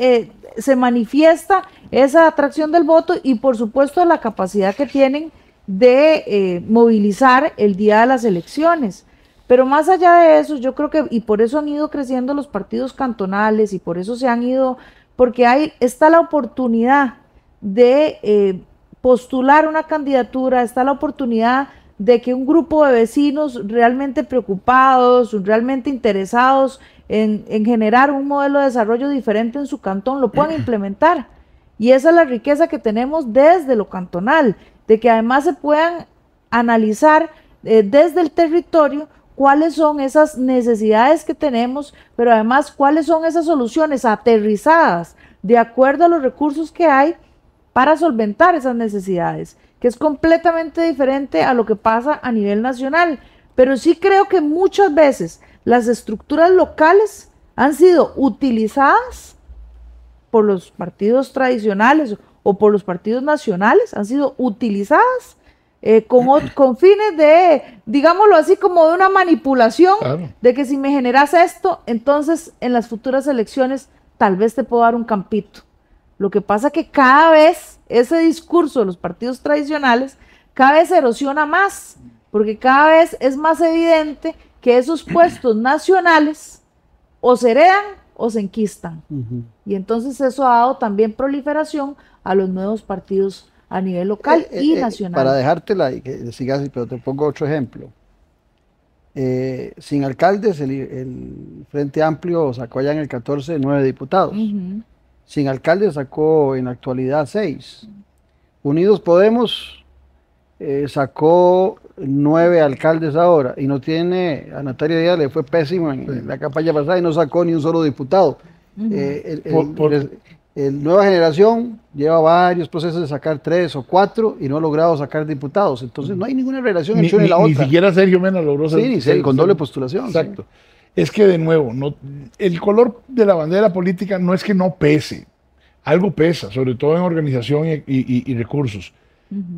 se manifiesta esa atracción del voto y por supuesto la capacidad que tienen de movilizar el día de las elecciones. Pero más allá de eso, yo creo que, y por eso han ido creciendo los partidos cantonales y por eso se han ido, porque está la oportunidad de postular una candidatura, está la oportunidad de que un grupo de vecinos realmente preocupados, realmente interesados en generar un modelo de desarrollo diferente en su cantón, lo puedan implementar. Y esa es la riqueza que tenemos desde lo cantonal, de que además se puedan analizar desde el territorio cuáles son esas necesidades que tenemos, pero además cuáles son esas soluciones aterrizadas de acuerdo a los recursos que hay para solventar esas necesidades, que es completamente diferente a lo que pasa a nivel nacional. Pero sí creo que muchas veces las estructuras locales han sido utilizadas por los partidos tradicionales o por los partidos nacionales, han sido utilizadas con fines de, digámoslo así, como de una manipulación, de que si me generas esto, entonces en las futuras elecciones tal vez te puedo dar un campito. Lo que pasa que cada vez ese discurso de los partidos tradicionales cada vez se erosiona más, porque cada vez es más evidente que esos puestos nacionales o se heredan o se enquistan. Y entonces eso ha dado también proliferación a los nuevos partidos a nivel local y nacional. Para dejártela y que sigas, pero te pongo otro ejemplo. Sin alcaldes, el Frente Amplio sacó allá en el 14 9 diputados. Sin alcaldes sacó en la actualidad 6. Unidos Podemos sacó 9 alcaldes ahora y no tiene, a Natalia Díaz le fue pésimo en la campaña pasada y no sacó ni un solo diputado. Nueva Generación lleva varios procesos de sacar 3 o 4 y no ha logrado sacar diputados. Entonces no hay ninguna relación entre una y la otra. Ni siquiera Sergio Mena logró ser con doble postulación. Exacto. Sí. Es que de nuevo, el color de la bandera política no es que no pese. Algo pesa, sobre todo en organización y recursos.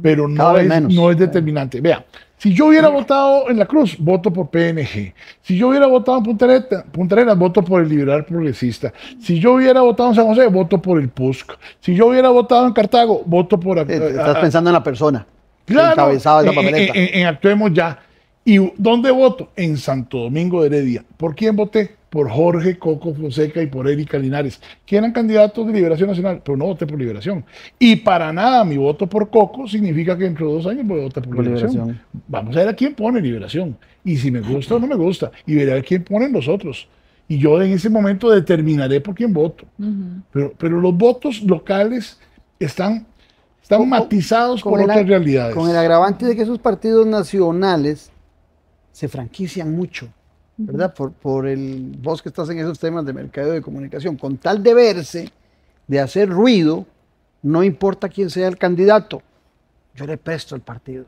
Pero no es determinante. Vea, si yo hubiera votado en La Cruz, voto por PNG. Si yo hubiera votado en Punta Arenas, voto por el Liberal Progresista. Si yo hubiera votado en San José, voto por el PUSC. Si yo hubiera votado en Cartago, voto por... Estás pensando en la persona. Claro, en Actuemos Ya. ¿Y dónde voto? En Santo Domingo de Heredia. ¿Por quién voté? Por Jorge Coco Fonseca y por Erika Linares, que eran candidatos de Liberación Nacional, pero no voté por Liberación. Y para nada mi voto por Coco significa que dentro de 2 años voy a votar por Liberación. Vamos a ver a quién pone Liberación. Y si me gusta o no me gusta. Y veré a quién ponen los otros. Y yo en ese momento determinaré por quién voto. Pero los votos locales están matizados por otras realidades. Con el agravante de que esos partidos nacionales se franquician mucho, ¿verdad? Vos que estás en esos temas de mercado de comunicación, con tal de verse, de hacer ruido, no importa quién sea el candidato, yo le presto el partido.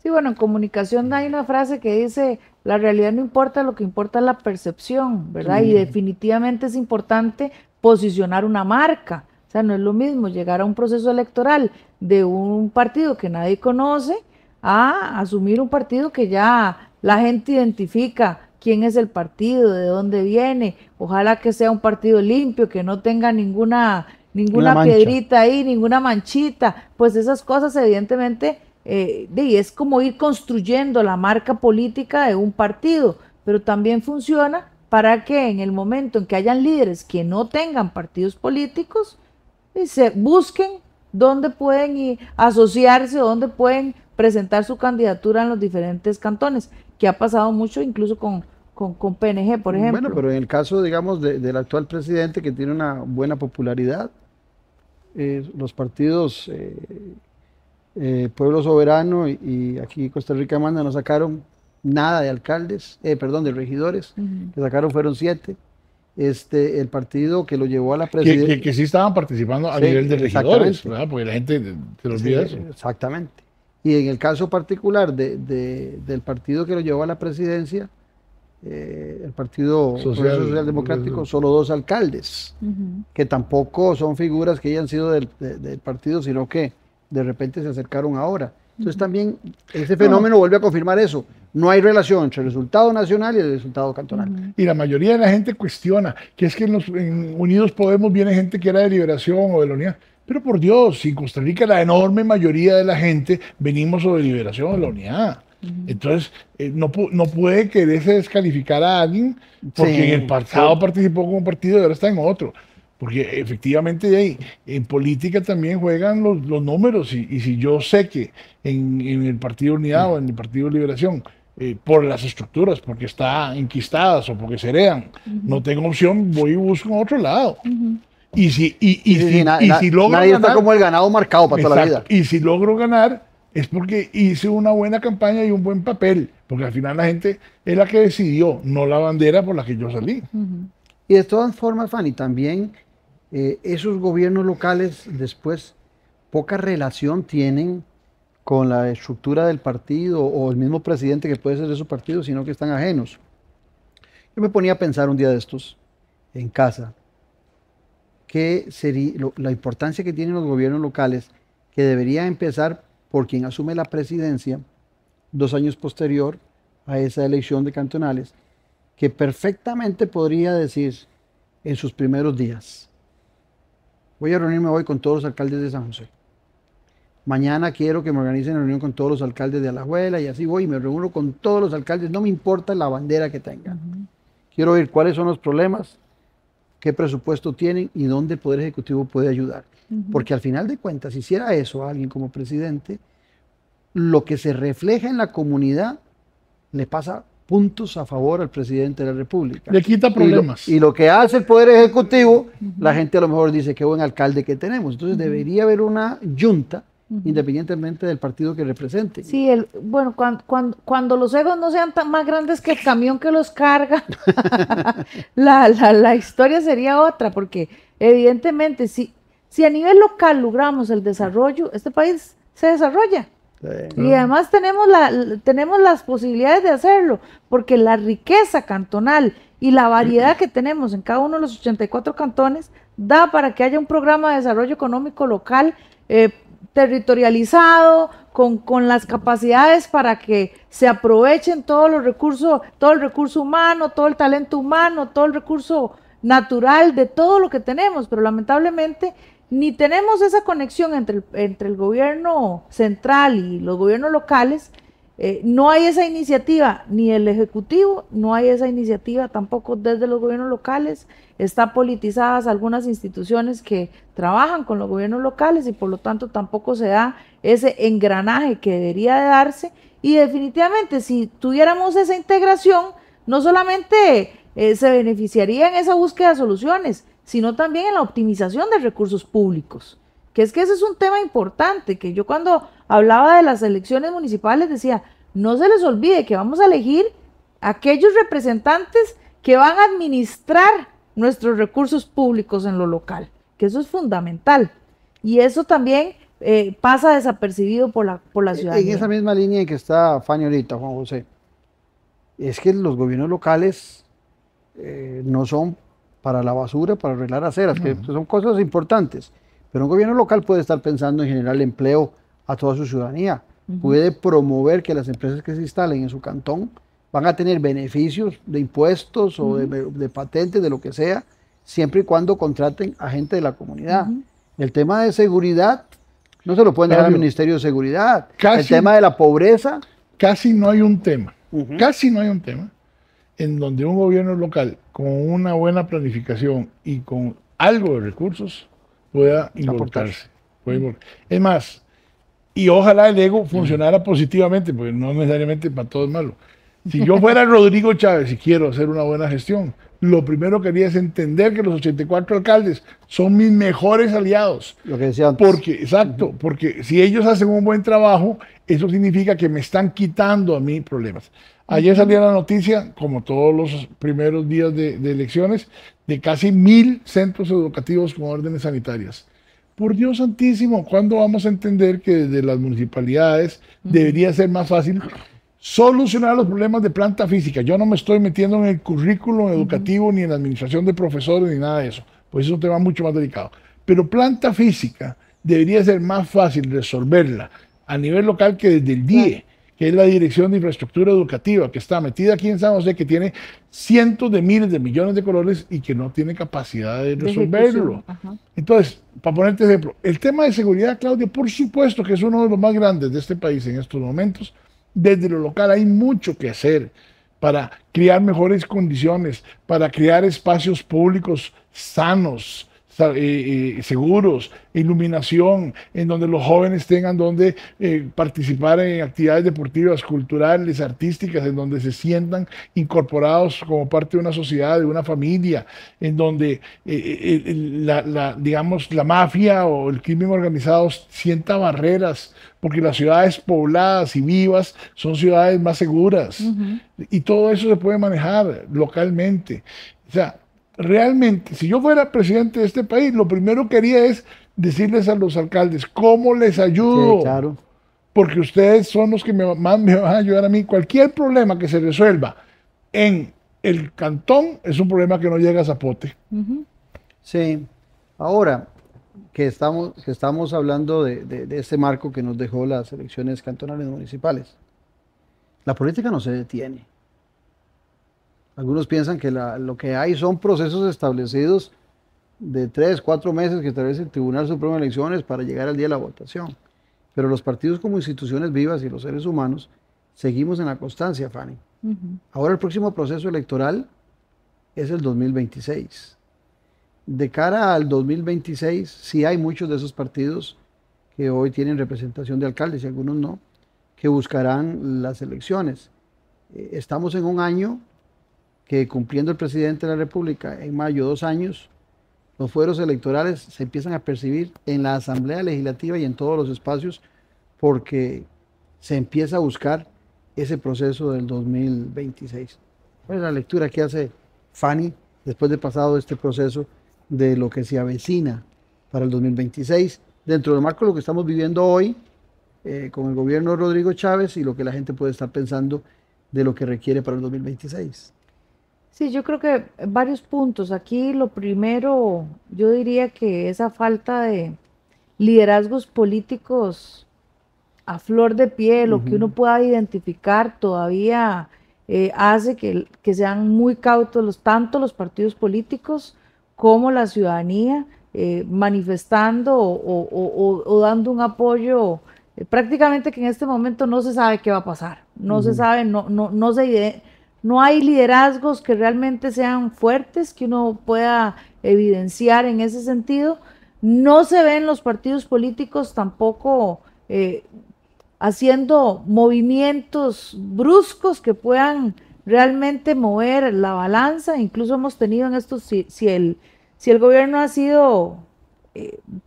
Sí, bueno, en comunicación hay una frase que dice, la realidad no importa, lo que importa es la percepción, ¿verdad? Y definitivamente es importante posicionar una marca. O sea, no es lo mismo llegar a un proceso electoral de un partido que nadie conoce a asumir un partido que ya la gente identifica quién es el partido, de dónde viene. Ojalá que sea un partido limpio, que no tenga ninguna piedrita ahí, ninguna manchita. Pues esas cosas evidentemente es como ir construyendo la marca política de un partido, pero también funciona para que en el momento en que hayan líderes que no tengan partidos políticos, se busquen dónde pueden asociarse, dónde pueden presentar su candidatura en los diferentes cantones, que ha pasado mucho incluso con PNG, por ejemplo. Bueno, pero en el caso, digamos, del actual presidente, que tiene una buena popularidad, los partidos Pueblo Soberano y aquí Costa Rica Manda no sacaron nada de alcaldes, de regidores, que sacaron fueron 7. El partido que lo llevó a la presidencia. Que sí estaban participando a nivel de regidores, ¿verdad? Porque la gente se lo olvida eso. Exactamente. Y en el caso particular del partido que lo llevó a la presidencia, el Partido Social Democrático, solo 2 alcaldes, que tampoco son figuras que hayan sido del partido, sino que de repente se acercaron ahora. Entonces también ese fenómeno vuelve a confirmar eso. No hay relación entre el resultado nacional y el resultado cantonal. Y la mayoría de la gente cuestiona que es que en Unidos Podemos viene gente que era de Liberación o de la Unidad. Pero por Dios, si en Costa Rica la enorme mayoría de la gente venimos o de Liberación o de la Unidad. Entonces, no puede quererse descalificar a alguien porque en el pasado participó como partido y ahora está en otro. Porque efectivamente en política también juegan los números y si yo sé que en el Partido Unidad o en el Partido Liberación, por las estructuras, porque está enquistadas o porque se heredan, no tengo opción, voy y busco en otro lado. Si logro nadie ganar, está como el ganado marcado para toda la vida. Y si logro ganar es porque hice una buena campaña y un buen papel, porque al final la gente es la que decidió, no la bandera por la que yo salí. Y de todas formas, Fanny, también esos gobiernos locales después poca relación tienen con la estructura del partido o el mismo presidente que puede ser de su partido, sino que están ajenos. Yo me ponía a pensar un día de estos en casa, que sería la importancia que tienen los gobiernos locales, que debería empezar por quien asume la presidencia 2 años posterior a esa elección de cantonales, que perfectamente podría decir en sus primeros días: voy a reunirme hoy con todos los alcaldes de San José. Mañana quiero que me organicen reunión con todos los alcaldes de Alajuela y así voy y me reúno con todos los alcaldes, no me importa la bandera que tengan. Quiero ver cuáles son los problemas, qué presupuesto tienen y dónde el Poder Ejecutivo puede ayudar. Porque al final de cuentas, si hiciera eso a alguien como presidente, lo que se refleja en la comunidad le pasa puntos a favor al presidente de la República. Le quita problemas. Y lo que hace el Poder Ejecutivo, la gente a lo mejor dice, qué buen alcalde que tenemos. Entonces debería haber una junta, independientemente del partido que represente. Sí, bueno, cuando los egos no sean tan más grandes que el camión que los carga, la historia sería otra, porque evidentemente si a nivel local logramos el desarrollo, este país se desarrolla. Sí. Y además tenemos las posibilidades de hacerlo, porque la riqueza cantonal y la variedad que tenemos en cada uno de los 84 cantones da para que haya un programa de desarrollo económico local territorializado, con las capacidades para que se aprovechen todos los recursos, todo el recurso humano, todo el talento humano, todo el recurso natural de todo lo que tenemos, pero lamentablemente ni tenemos esa conexión entre el gobierno central y los gobiernos locales. No hay esa iniciativa ni el Ejecutivo, no hay esa iniciativa tampoco desde los gobiernos locales. Están politizadas algunas instituciones que trabajan con los gobiernos locales y por lo tanto tampoco se da ese engranaje que debería de darse. Y definitivamente si tuviéramos esa integración, no solamente se beneficiaría en esa búsqueda de soluciones, sino también en la optimización de recursos públicos, que ese es un tema importante, que yo cuando hablaba de las elecciones municipales decía, no se les olvide que vamos a elegir aquellos representantes que van a administrar nuestros recursos públicos en lo local, que eso es fundamental, y eso también pasa desapercibido por la ciudadanía. En esa misma línea en que está Fanny ahorita, Juan José, es que los gobiernos locales no son para la basura, para arreglar aceras, que son cosas importantes. Pero un gobierno local puede estar pensando en generar empleo a toda su ciudadanía. Puede promover que las empresas que se instalen en su cantón van a tener beneficios de impuestos o de patentes, de lo que sea, siempre y cuando contraten a gente de la comunidad. El tema de seguridad no se lo pueden dejar al Ministerio de Seguridad. El tema de la pobreza. Casi no hay un tema, casi no hay un tema en donde un gobierno local con una buena planificación y con algo de recursos pueda involucrarse. Es más, y ojalá el ego funcionara positivamente, porque no necesariamente para todo es malo. Si yo fuera Rodrigo Chávez y quiero hacer una buena gestión, lo primero que haría es entender que los 84 alcaldes son mis mejores aliados. Lo que decía antes. Porque si ellos hacen un buen trabajo, eso significa que me están quitando a mí problemas. Ayer salía la noticia, como todos los primeros días de elecciones, de casi 1000 centros educativos con órdenes sanitarias. Por Dios santísimo, ¿cuándo vamos a entender que desde las municipalidades debería ser más fácil solucionar los problemas de planta física? Yo no me estoy metiendo en el currículo educativo ni en la administración de profesores ni nada de eso, pues es un tema mucho más delicado. Pero planta física debería ser más fácil resolverla a nivel local que desde el DIE, que es la Dirección de Infraestructura Educativa, que está metida aquí en San José, que tiene cientos de miles de millones de colores y que no tiene capacidad de resolverlo. Entonces, para ponerte ejemplo, el tema de seguridad, Claudia, por supuesto que es uno de los más grandes de este país en estos momentos. Desde lo local hay mucho que hacer para crear mejores condiciones, para crear espacios públicos sanos, seguros, iluminación, en donde los jóvenes tengan donde participar en actividades deportivas, culturales, artísticas, en donde se sientan incorporados como parte de una sociedad, de una familia, en donde digamos, la mafia o el crimen organizado sienta barreras, porque las ciudades pobladas y vivas son ciudades más seguras, y todo eso se puede manejar localmente. O sea, realmente, si yo fuera presidente de este país, lo primero que haría es decirles a los alcaldes, ¿cómo les ayudo? Sí, claro. Porque ustedes son los que más me van a ayudar a mí. Cualquier problema que se resuelva en el cantón es un problema que no llega a Zapote. Sí. Ahora que estamos hablando de ese marco que nos dejó las elecciones cantonales y municipales, la política no se detiene. Algunos piensan que lo que hay son procesos establecidos de 3, 4 meses que establece el Tribunal Supremo de Elecciones para llegar al día de la votación. pero los partidos como instituciones vivas y los seres humanos seguimos en la constancia, Fanny. Ahora el próximo proceso electoral es el 2026. De cara al 2026, sí hay muchos de esos partidos que hoy tienen representación de alcaldes y algunos no, que buscarán las elecciones. Estamos en un año que, cumpliendo el presidente de la República en mayo 2 años, los fueros electorales se empiezan a percibir en la Asamblea Legislativa y en todos los espacios, porque se empieza a buscar ese proceso del 2026. ¿Cuál es la lectura que hace Fanny después de pasado este proceso de lo que se avecina para el 2026, dentro del marco de lo que estamos viviendo hoy con el gobierno de Rodrigo Chávez y lo que la gente puede estar pensando de lo que requiere para el 2026? Sí, yo creo que varios puntos. Aquí lo primero, yo diría que esa falta de liderazgos políticos a flor de piel, lo que uno pueda identificar todavía hace que sean muy cautos tanto los partidos políticos como la ciudadanía, manifestando o dando un apoyo. Prácticamente que en este momento no se sabe qué va a pasar, no se sabe, no hay liderazgos que realmente sean fuertes, que uno pueda evidenciar en ese sentido. No se ven los partidos políticos tampoco haciendo movimientos bruscos que puedan realmente mover la balanza. Incluso hemos tenido en esto, si el gobierno ha sido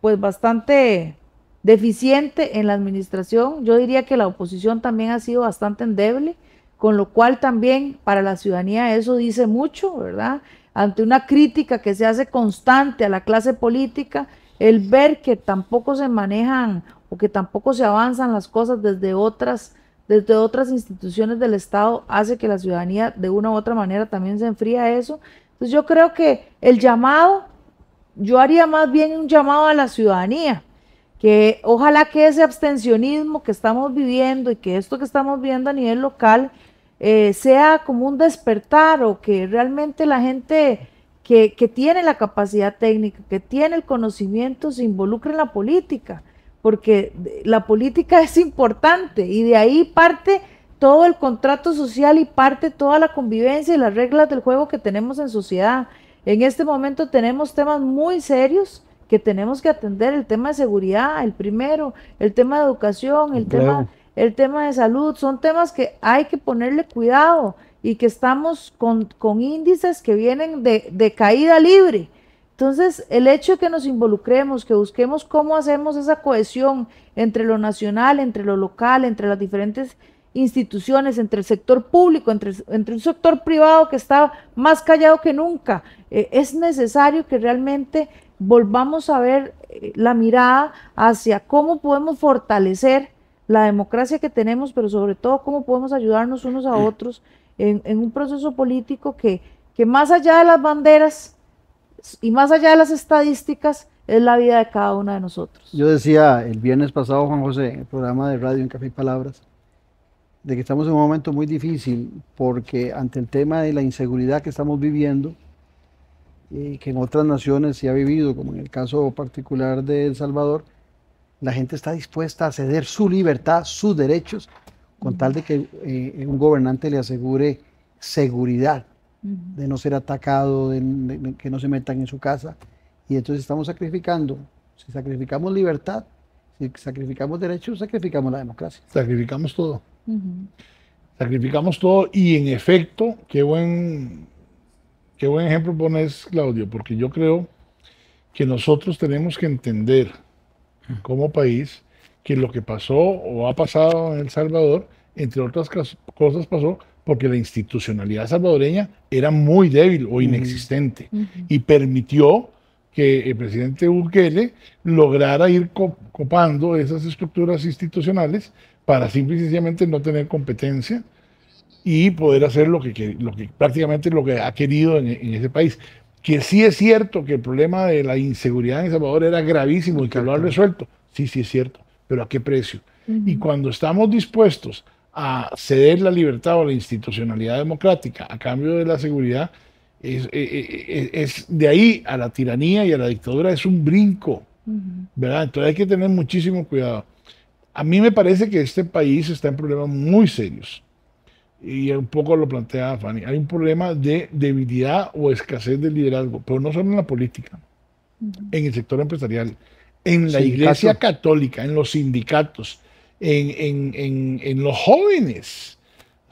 pues bastante deficiente en la administración, yo diría que la oposición también ha sido bastante endeble, con lo cual también para la ciudadanía eso dice mucho, ¿verdad? Ante una crítica que se hace constante a la clase política, el ver que tampoco se manejan o que tampoco se avanzan las cosas desde otras instituciones del Estado hace que la ciudadanía de una u otra manera también se enfría a eso. Entonces yo creo que yo haría más bien un llamado a la ciudadanía, que ojalá que ese abstencionismo que estamos viviendo y que esto que estamos viendo a nivel local sea como un despertar, o que realmente la gente que tiene la capacidad técnica, que tiene el conocimiento, se involucre en la política, porque la política es importante y de ahí parte todo el contrato social y parte toda la convivencia y las reglas del juego que tenemos en sociedad. En este momento tenemos temas muy serios que tenemos que atender: el tema de seguridad, el primero, el tema de educación, el tema de salud. Son temas que hay que ponerle cuidado y que estamos con índices que vienen de caída libre. Entonces, el hecho de que nos involucremos, que busquemos cómo hacemos esa cohesión entre lo nacional, entre lo local, entre las diferentes instituciones, entre el sector público, entre un sector privado que está más callado que nunca, es necesario que realmente volvamos a ver la mirada hacia cómo podemos fortalecer la democracia que tenemos, pero sobre todo cómo podemos ayudarnos unos a otros en un proceso político que más allá de las banderas y más allá de las estadísticas, es la vida de cada uno de nosotros. Yo decía el viernes pasado, Juan José, en el programa de radio en Café y Palabras, de que estamos en un momento muy difícil, porque ante el tema de la inseguridad que estamos viviendo, y que en otras naciones se ha vivido, como en el caso particular de El Salvador, la gente está dispuesta a ceder su libertad, sus derechos, con tal de que un gobernante le asegure seguridad, de no ser atacado, de que no se metan en su casa. Y entonces estamos sacrificando. Si sacrificamos libertad, si sacrificamos derechos, sacrificamos la democracia. Sacrificamos todo. Sacrificamos todo, y en efecto, qué buen ejemplo pones, Claudio, porque yo creo que nosotros tenemos que entender como país que lo que pasó o ha pasado en El Salvador, entre otras cosas, pasó porque la institucionalidad salvadoreña era muy débil o inexistente y permitió que el presidente Bukele lograra ir copando esas estructuras institucionales para simple y sencillamente no tener competencia y poder hacer lo que prácticamente lo que ha querido en ese país. Que sí es cierto que el problema de la inseguridad en El Salvador era gravísimo y que lo han resuelto. Sí es cierto, pero ¿a qué precio? Y cuando estamos dispuestos a ceder la libertad o la institucionalidad democrática a cambio de la seguridad, es de ahí a la tiranía y a la dictadura es un brinco, ¿verdad? Entonces hay que tener muchísimo cuidado. A mí me parece que este país está en problemas muy serios. Y un poco lo plantea Fanny. Hay un problema de debilidad o escasez de liderazgo, pero no solo en la política, en el sector empresarial, en la Iglesia Católica, en los sindicatos, en los jóvenes.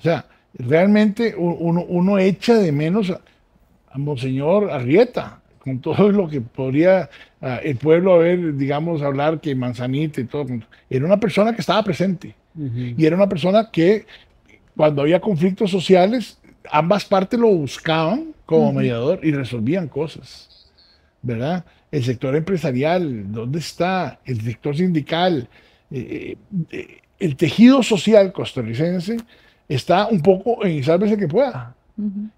O sea, realmente uno echa de menos a Monseñor Arrieta, con todo lo que podría el pueblo haber, digamos, hablar que Manzanita y todo. Era una persona que estaba presente. Y era una persona que, cuando había conflictos sociales, ambas partes lo buscaban como mediador y resolvían cosas, ¿verdad? El sector empresarial, ¿dónde está? El sector sindical, el tejido social costarricense está un poco en sálvese que pueda.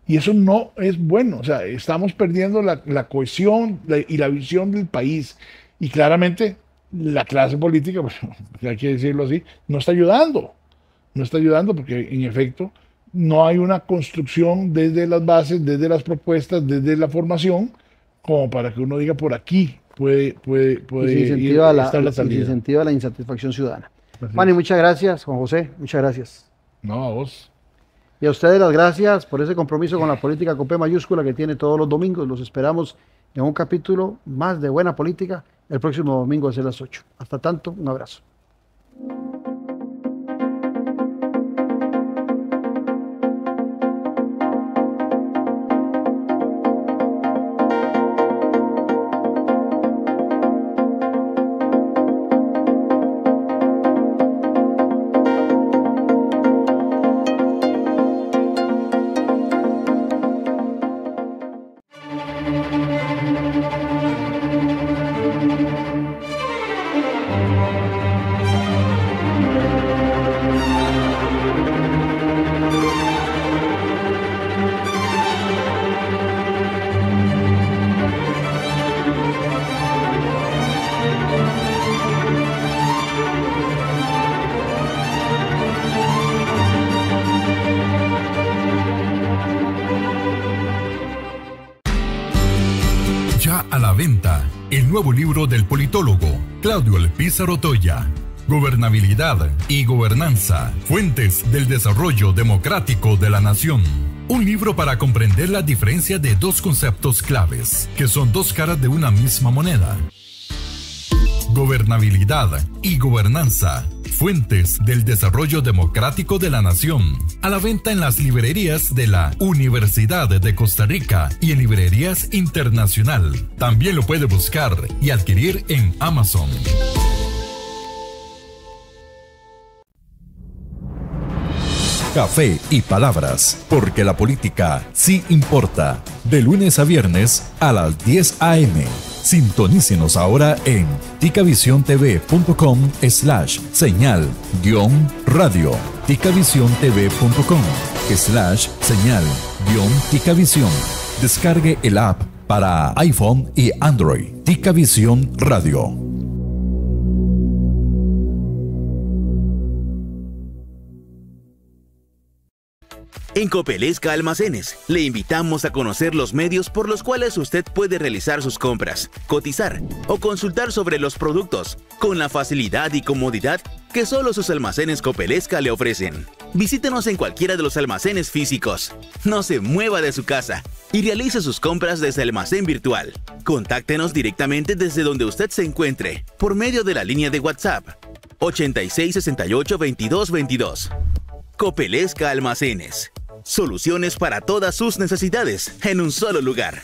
Y eso no es bueno. O sea, estamos perdiendo la cohesión y la visión del país. Y claramente la clase política, pues, hay que decirlo así, no está ayudando. No está ayudando porque, en efecto, no hay una construcción desde las bases, desde las propuestas, desde la formación, como para que uno diga por aquí puede incentiva la insatisfacción ciudadana. Fanny, muchas gracias. Juan José, muchas gracias. No, a vos. Y a ustedes las gracias por ese compromiso con la política con P mayúscula que tiene todos los domingos. Los esperamos en un capítulo más de Buena Política el próximo domingo a las 8. Hasta tanto, un abrazo. A la venta, el nuevo libro del politólogo Claudio El Pízaro Toya, Gobernabilidad y Gobernanza, Fuentes del Desarrollo Democrático de la Nación. Un libro para comprender la diferencia de dos conceptos claves, que son dos caras de una misma moneda. Gobernabilidad y Gobernanza, Fuentes del Desarrollo Democrático de la Nación. A la venta en las librerías de la Universidad de Costa Rica y en librerías internacional. También lo puede buscar y adquirir en Amazon. Café y palabras, porque la política sí importa. De lunes a viernes a las 10 a.m. Sintonícenos ahora en ticavisiontv.com/señal-radio. ticavisiontv.com/señal-ticavisión. Descargue el app para iPhone y Android. Ticavisión Radio. En Copelesca Almacenes, le invitamos a conocer los medios por los cuales usted puede realizar sus compras, cotizar o consultar sobre los productos con la facilidad y comodidad que solo sus almacenes Copelesca le ofrecen. Visítenos en cualquiera de los almacenes físicos. No se mueva de su casa y realice sus compras desde el almacén virtual. Contáctenos directamente desde donde usted se encuentre por medio de la línea de WhatsApp 8668-2222. Copelesca Almacenes. Soluciones para todas sus necesidades en un solo lugar.